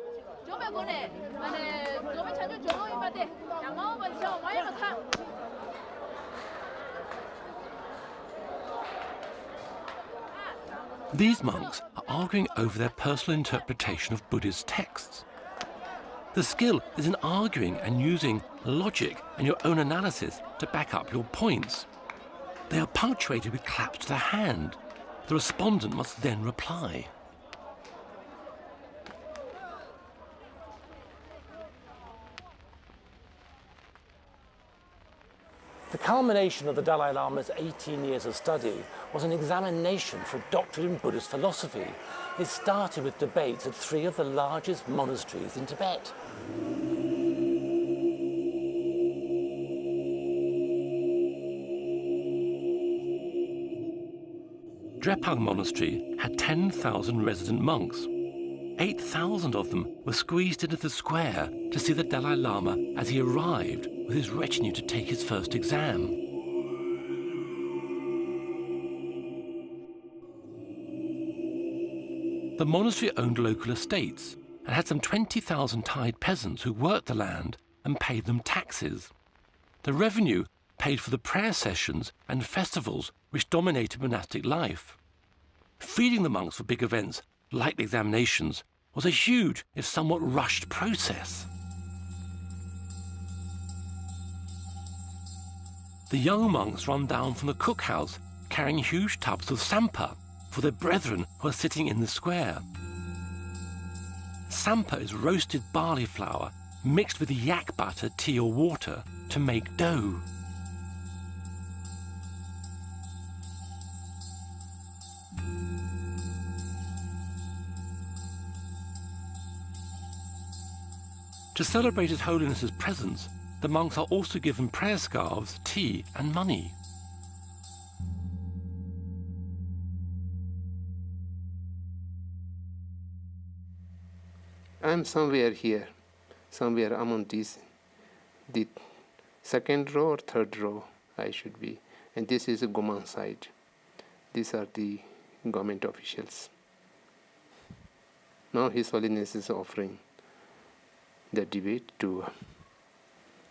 These monks are arguing over their personal interpretation of Buddhist texts. The skill is in arguing and using logic and your own analysis to back up your points. They are punctuated with claps to the hand. The respondent must then reply. The culmination of the Dalai Lama's 18 years of study was an examination for a doctorate in Buddhist philosophy. It started with debates at 3 of the largest monasteries in Tibet. Drepung Monastery had 10,000 resident monks. 8,000 of them were squeezed into the square to see the Dalai Lama as he arrived with his retinue to take his first exam. The monastery owned local estates and had some 20,000 tied peasants who worked the land and paid them taxes. The revenue paid for the prayer sessions and festivals which dominated monastic life. Feeding the monks for big events like the examinations was a huge, if somewhat rushed, process. The young monks run down from the cookhouse carrying huge tubs of sampa for their brethren who are sitting in the square. Sampa is roasted barley flour mixed with yak butter, tea or water to make dough. To celebrate His Holiness's presence, the monks are also given prayer scarves, tea and money. I'm somewhere here, somewhere among these, the second row or third row I should be. And this is a Goman side. These are the government officials. Now His Holiness is offering the debate to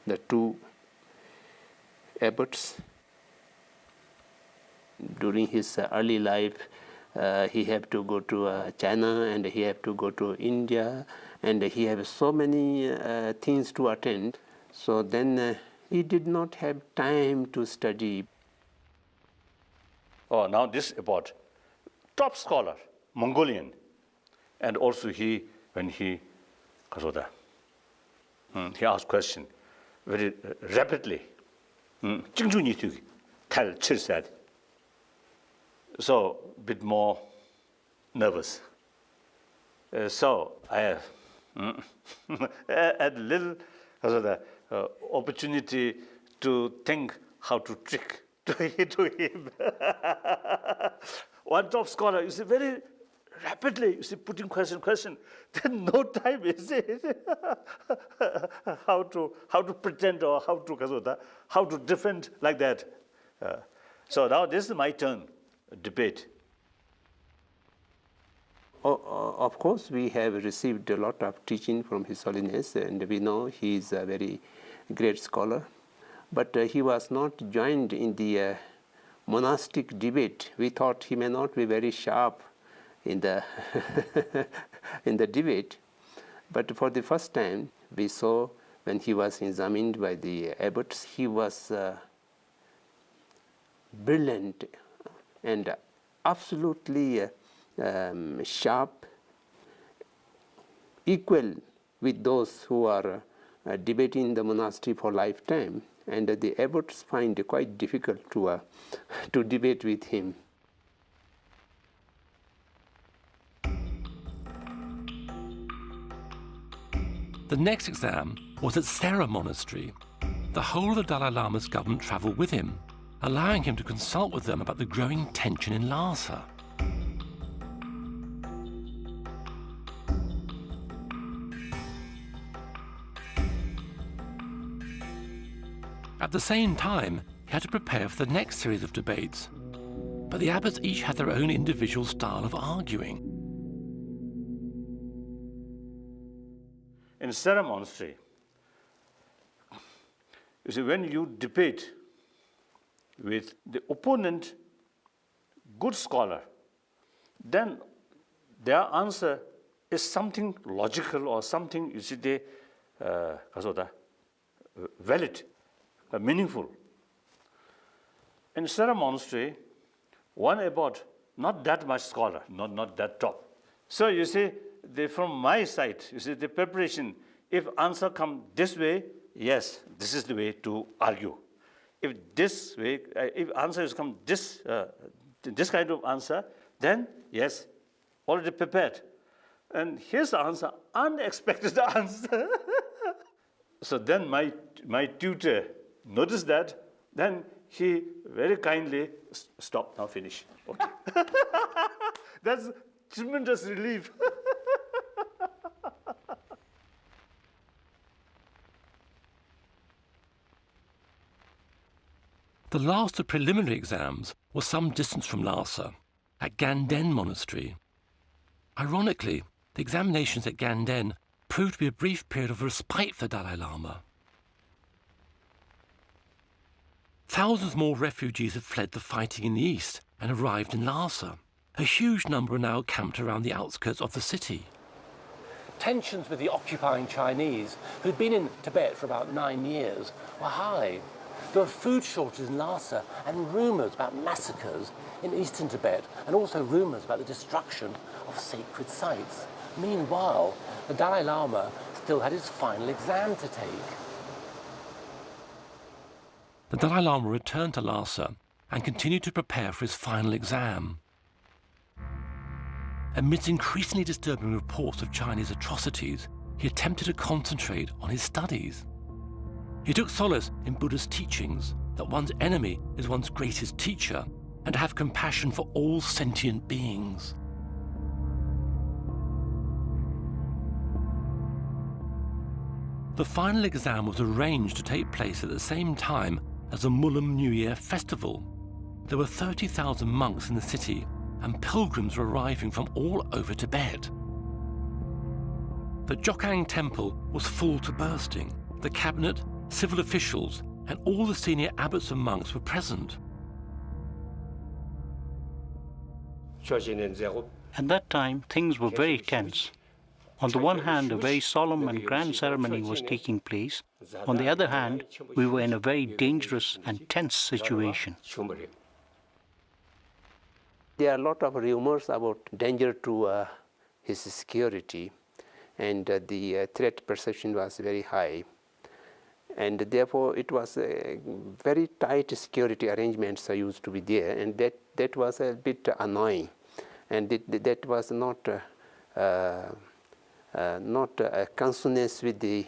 the 2 abbots. During his early life, he had to go to China, and he had to go to India, and he had so many things to attend. So then he did not have time to study. Oh, now this about top scholar, Mongolian, and also when he asked question very rapidly. So a bit more nervous. So I had little opportunity to think how to trick to him. One top scholar, you see, very rapidly, you see, putting question, then no time, you see, how to pretend or how to defend like that. So now this is my turn, debate. Of course, we have received a lot of teaching from His Holiness, and we know he is a very great scholar. But he was not joined in the monastic debate. We thought he may not be very sharp in the in the debate. But for the first time, we saw when he was examined by the abbots, he was brilliant and absolutely sharp, equal with those who are debating the monastery for lifetime, and the abbots find it quite difficult to debate with him. The next exam was at Sera Monastery. The whole of the Dalai Lama's government travelled with him, allowing him to consult with them about the growing tension in Lhasa. At the same time, he had to prepare for the next series of debates, but the abbots each had their own individual style of arguing. In Sera Monastery, you see, when you debate with the opponent, good scholar, then their answer is something logical or something, you see, they valid, meaningful. In Sera Monastery, one abbot, not that much scholar, not that top. So you see, from my side, you see, the preparation, if answer come this way, yes, this is the way to argue. If this way, if answer has come this kind of answer, then yes, already prepared. And here's the answer, unexpected answer. So then my tutor noticed that, then he very kindly, stop, now finish. Okay. That's tremendous relief. The last of preliminary exams was some distance from Lhasa, at Ganden Monastery. Ironically, the examinations at Ganden proved to be a brief period of respite for Dalai Lama. Thousands more refugees had fled the fighting in the east and arrived in Lhasa. A huge number are now camped around the outskirts of the city. Tensions with the occupying Chinese, who'd been in Tibet for about 9 years, were high. There were food shortages in Lhasa and rumours about massacres in eastern Tibet, and also rumours about the destruction of sacred sites. Meanwhile, the Dalai Lama still had his final exam to take. The Dalai Lama returned to Lhasa and continued to prepare for his final exam. Amidst increasingly disturbing reports of Chinese atrocities, he attempted to concentrate on his studies. He took solace in Buddha's teachings that one's enemy is one's greatest teacher and to have compassion for all sentient beings. The final exam was arranged to take place at the same time as the Mulam New Year festival. There were 30,000 monks in the city, and pilgrims were arriving from all over Tibet. The Jokang temple was full to bursting. The cabinet, civil officials, and all the senior abbots and monks were present. At that time, things were very tense. On the one hand, a very solemn and grand ceremony was taking place. On the other hand, we were in a very dangerous and tense situation. There are a lot of rumors about danger to his security, and the threat perception was very high. And therefore, it was very tight security arrangements used to be there, and that was a bit annoying. And that was not a consonance with the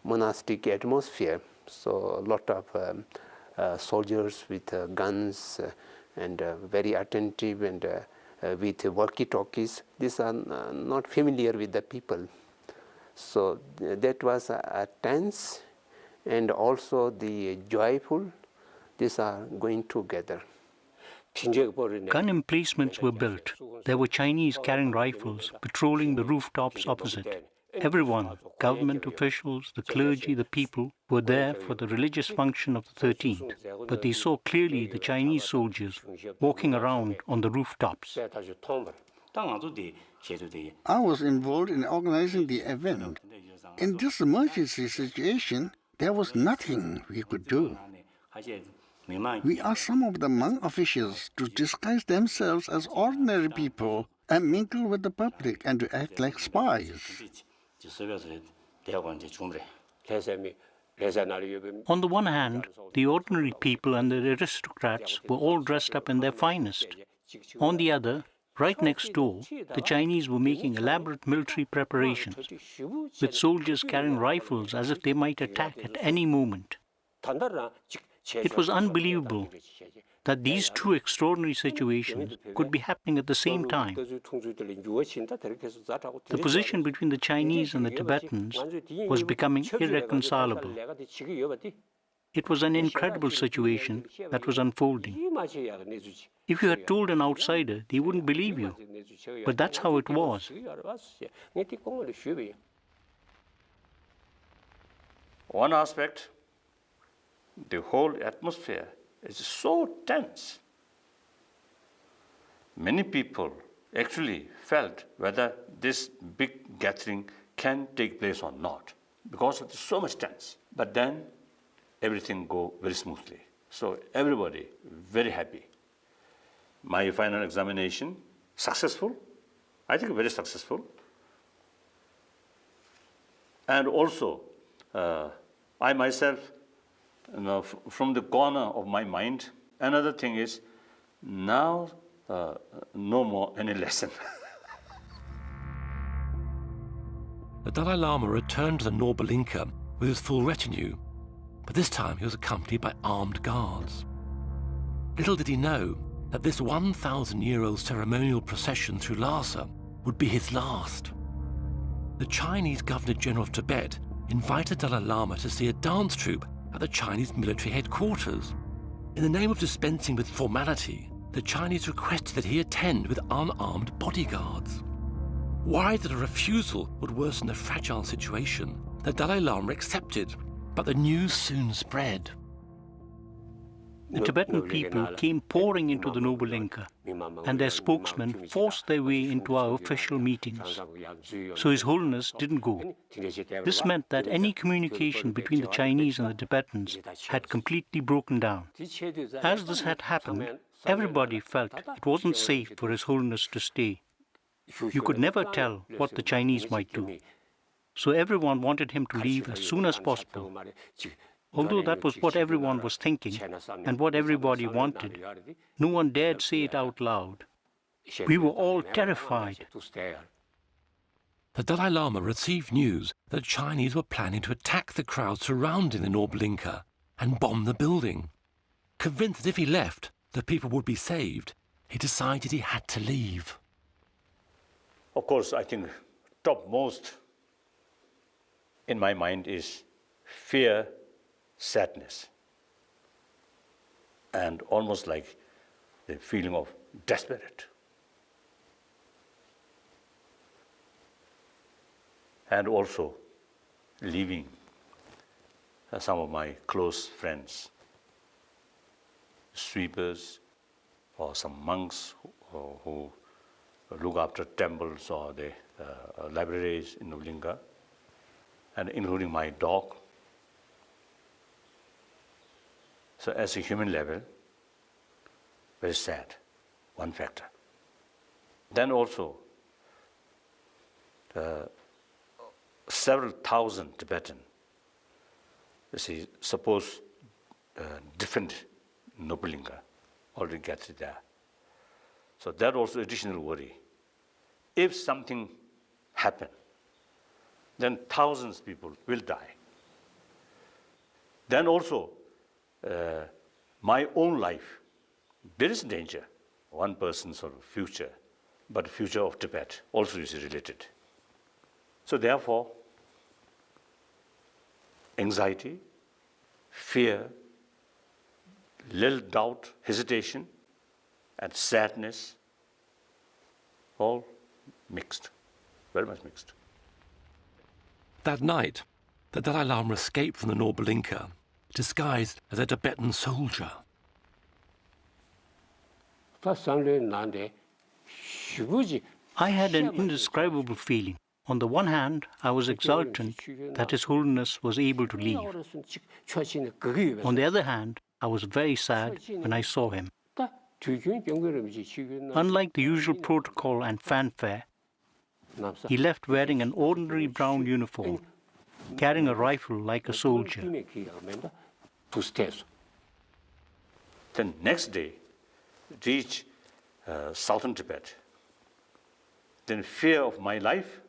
monastic atmosphere. So a lot of soldiers with guns and very attentive and with walkie-talkies. These are not familiar with the people. So that was a tense and also the joyful. These are going together. Gun emplacements were built. There were Chinese carrying rifles patrolling the rooftops opposite. Everyone, government officials, the clergy, the people, were there for the religious function of the 13th, but they saw clearly the Chinese soldiers walking around on the rooftops. I was involved in organizing the event. In this emergency situation, there was nothing we could do. We asked some of the Hmong officials to disguise themselves as ordinary people and mingle with the public and to act like spies. On the one hand, the ordinary people and the aristocrats were all dressed up in their finest. On the other, right next door, the Chinese were making elaborate military preparations, with soldiers carrying rifles as if they might attack at any moment. It was unbelievable that these two extraordinary situations could be happening at the same time. The position between the Chinese and the Tibetans was becoming irreconcilable. It was an incredible situation that was unfolding. If you had told an outsider, they wouldn't believe you. But that's how it was. One aspect, the whole atmosphere is so tense. Many people actually felt whether this big gathering can take place or not, because it's so much tense. But then everything go very smoothly. So everybody very happy. My final examination, successful. I think very successful. And also, I myself, from the corner of my mind, another thing is, now no more any lesson. The Dalai Lama returned to the Norbalinka with his full retinue, but this time he was accompanied by armed guards. Little did he know that this 1,000-year-old ceremonial procession through Lhasa would be his last. The Chinese Governor-General of Tibet invited Dalai Lama to see a dance troupe at the Chinese military headquarters. In the name of dispensing with formality, the Chinese requested that he attend with unarmed bodyguards. Worried that a refusal would worsen the fragile situation, the Dalai Lama accepted, but the news soon spread. The Tibetan people came pouring into the Nobulinka, and their spokesmen forced their way into our official meetings. So His Holiness didn't go. This meant that any communication between the Chinese and the Tibetans had completely broken down. As this had happened, everybody felt it wasn't safe for His Holiness to stay. You could never tell what the Chinese might do. So everyone wanted him to leave as soon as possible. Although that was what everyone was thinking and what everybody wanted, no one dared say it out loud. We were all terrified. The Dalai Lama received news that Chinese were planning to attack the crowd surrounding the Nobulinka and bomb the building. Convinced that if he left, the people would be saved, he decided he had to leave. Of course, I think topmost in my mind is fear, sadness, and almost like the feeling of desperate. And also leaving some of my close friends, sweepers, or some monks who look after temples or the libraries in Nobulinka, and including my dog. So as a human level, very sad, one factor. Then also, several thousand Tibetan, suppose different Nobulinka already gathered there. So that also additional worry. If something happens, then thousands of people will die. Then also, my own life, there is danger. One person's sort of future, but the future of Tibet also is related. So therefore, anxiety, fear, little doubt, hesitation, and sadness, all mixed, very much mixed. That night, the Dalai Lama escaped from the Noble Inca, disguised as a Tibetan soldier. I had an indescribable feeling. On the one hand, I was exultant that His Holiness was able to leave. On the other hand, I was very sad when I saw him. Unlike the usual protocol and fanfare, he left wearing an ordinary brown uniform, carrying a rifle like a soldier. The next day, reached southern Tibet. Then fear of my life,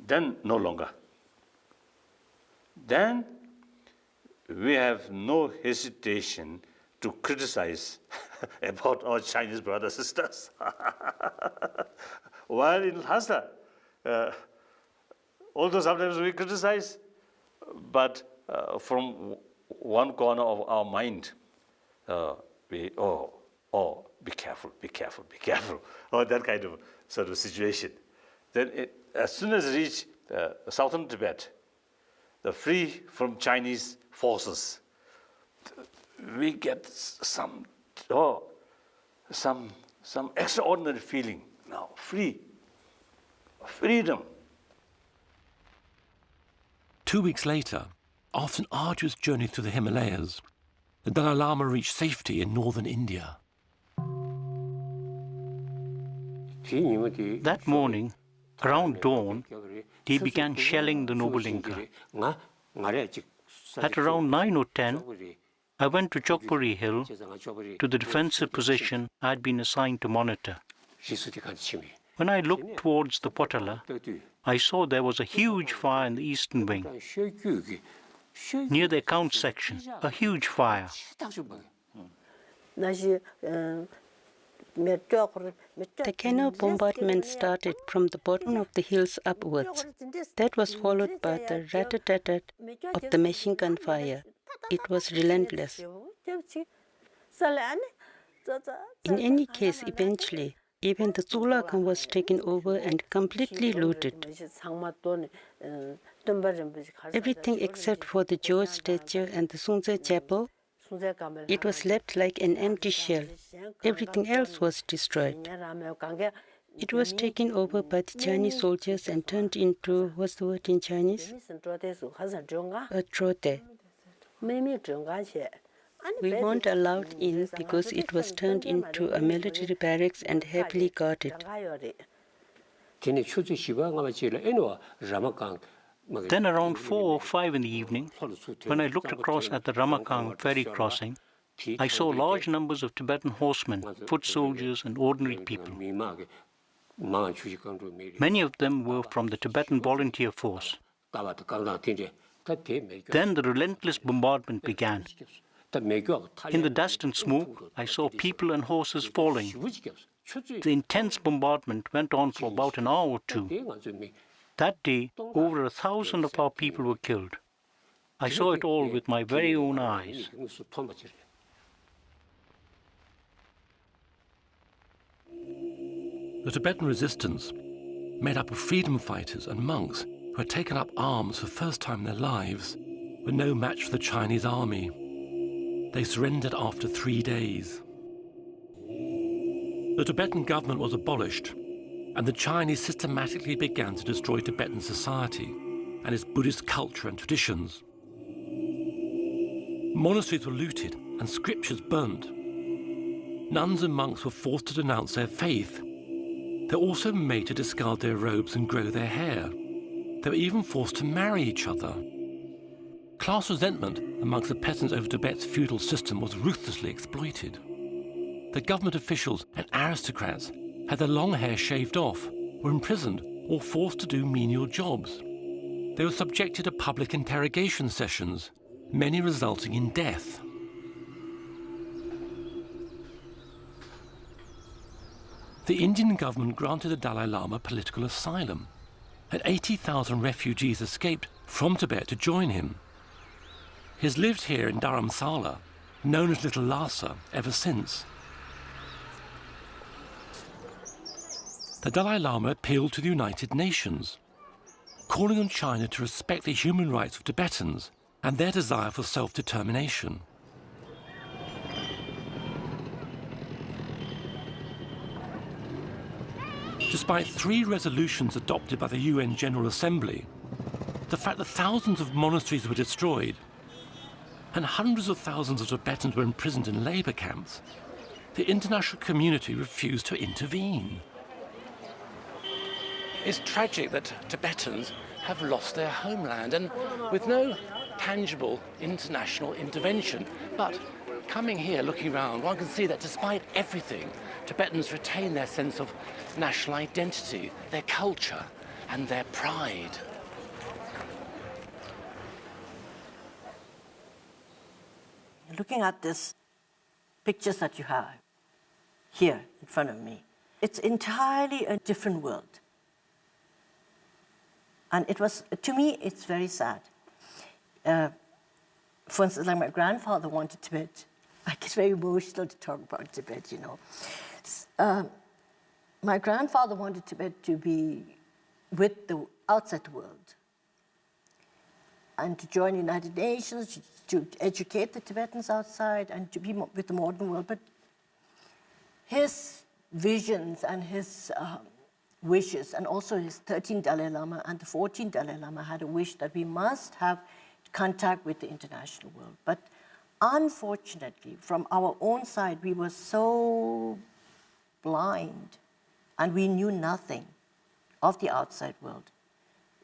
then no longer. Then we have no hesitation to criticize about our Chinese brothers and sisters. While in Lhasa, although sometimes we criticize, but from one corner of our mind, we, be careful, be careful, be careful, or that kind of sort of situation. Then as soon as we reach southern Tibet, the free from Chinese forces, we get some extraordinary feeling now, freedom. 2 weeks later, after an arduous journey through the Himalayas, the Dalai Lama reached safety in northern India. That morning, around dawn, they began shelling the Noble Inca. At around 9 or 10, I went to Chokpuri Hill, to the defensive position I had been assigned to monitor. When I looked towards the Potala, I saw there was a huge fire in the eastern wing. Near the account section, a huge fire. The canal bombardment started from the bottom of the hills upwards. That was followed by the rat-a-tat-tat of the machine gun fire. It was relentless. In any case, eventually, even the Zulakan was taken over and completely looted. Everything except for the George statue and the Sunze chapel, it was left like an empty shell. Everything else was destroyed. It was taken over by the Chinese soldiers and turned into, what's the word in Chinese? A trote. We weren't allowed in because it was turned into a military barracks and heavily guarded. Then around 4 or 5 in the evening, when I looked across at the Ramakang ferry crossing, I saw large numbers of Tibetan horsemen, foot soldiers and ordinary people. Many of them were from the Tibetan volunteer force. Then the relentless bombardment began. In the dust and smoke, I saw people and horses falling. The intense bombardment went on for about an hour or two. That day, over 1,000 of our people were killed. I saw it all with my very own eyes. The Tibetan resistance, made up of freedom fighters and monks who had taken up arms for the first time in their lives, were no match for the Chinese army. They surrendered after 3 days. The Tibetan government was abolished, and the Chinese systematically began to destroy Tibetan society and its Buddhist culture and traditions. Monasteries were looted and scriptures burnt. Nuns and monks were forced to denounce their faith. They were also made to discard their robes and grow their hair. They were even forced to marry each other. Class resentment amongst the peasants over Tibet's feudal system was ruthlessly exploited. The government officials and aristocrats had their long hair shaved off, were imprisoned or forced to do menial jobs. They were subjected to public interrogation sessions, many resulting in death. The Indian government granted the Dalai Lama political asylum, and 80,000 refugees escaped from Tibet to join him. He has lived here in Dharamsala, known as Little Lhasa, ever since. the Dalai Lama appealed to the United Nations, calling on China to respect the human rights of Tibetans and their desire for self-determination. Despite 3 resolutions adopted by the UN General Assembly, the fact that thousands of monasteries were destroyed and hundreds of thousands of Tibetans were imprisoned in labour camps, the international community refused to intervene. It's tragic that Tibetans have lost their homeland, and with no tangible international intervention. But coming here, looking around, one can see that despite everything, Tibetans retain their sense of national identity, their culture, and their pride. Looking at these pictures that you have here in front of me, it's entirely a different world. And it was, to me, it's very sad. For instance, like my grandfather wanted Tibet. I get very emotional to talk about Tibet, you know. My grandfather wanted Tibet to be with the outside world and to join the United Nations, to educate the Tibetans outside and to be with the modern world. But his visions and his wishes, and also his 13th Dalai Lama and the 14th Dalai Lama had a wish that we must have contact with the international world. But unfortunately, from our own side, we were so blind and we knew nothing of the outside world.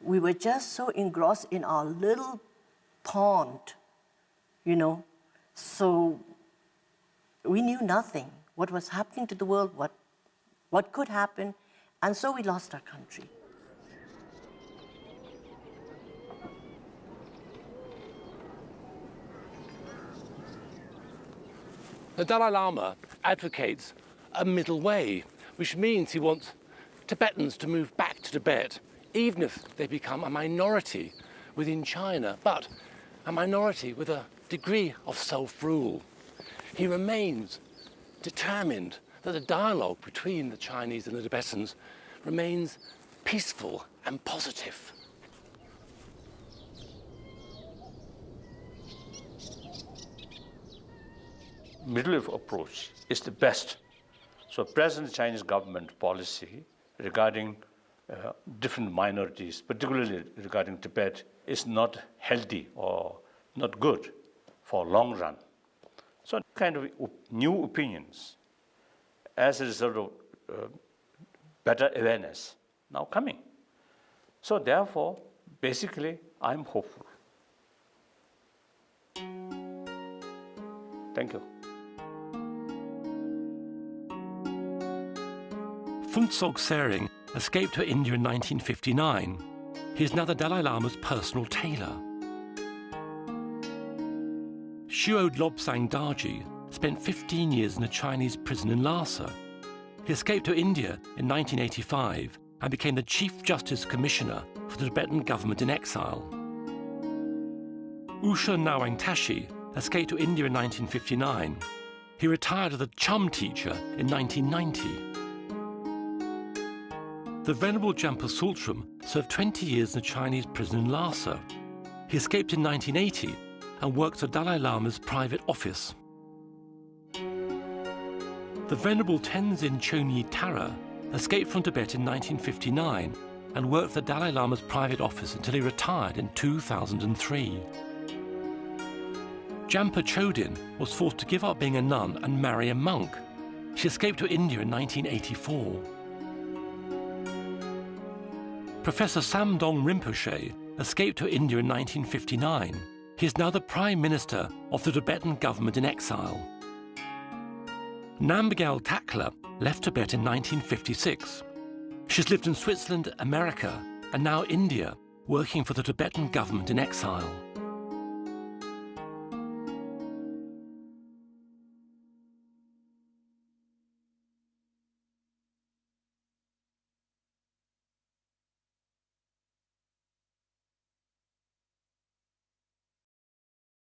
We were just so engrossed in our little pond, you know, so we knew nothing, what was happening to the world, what could happen, and so we lost our country. The Dalai Lama advocates a middle way, which means he wants Tibetans to move back to Tibet, even if they become a minority within China, but a minority with a degree of self-rule. He remains determined that the dialogue between the Chinese and the Tibetans remains peaceful and positive. Middle approach is the best. So present Chinese government policy regarding different minorities, particularly regarding Tibet, is not healthy or not good for long run. So kind of new opinions as a result of better awareness now coming. So therefore, basically, I'm hopeful. Thank you. Phuntsog Tsering escaped to India in 1959. He is now the Dalai Lama's personal tailor. Shuo Lobsang Darji spent 15 years in a Chinese prison in Lhasa. He escaped to India in 1985 and became the Chief Justice Commissioner for the Tibetan government in exile. Usha Nawang Tashi escaped to India in 1959. He retired as a chum teacher in 1990. The Venerable Jampa Sultram served 20 years in a Chinese prison in Lhasa. He escaped in 1980 and worked at Dalai Lama's private office. The Venerable Tenzin Chonyi Tara escaped from Tibet in 1959 and worked at the Dalai Lama's private office until he retired in 2003. Jampa Chodin was forced to give up being a nun and marry a monk. She escaped to India in 1984. Professor Samdong Rinpoche escaped to India in 1959. He is now the Prime Minister of the Tibetan government in exile. Namgyal Takla left Tibet in 1956. She's lived in Switzerland, America, and now India, working for the Tibetan government in exile.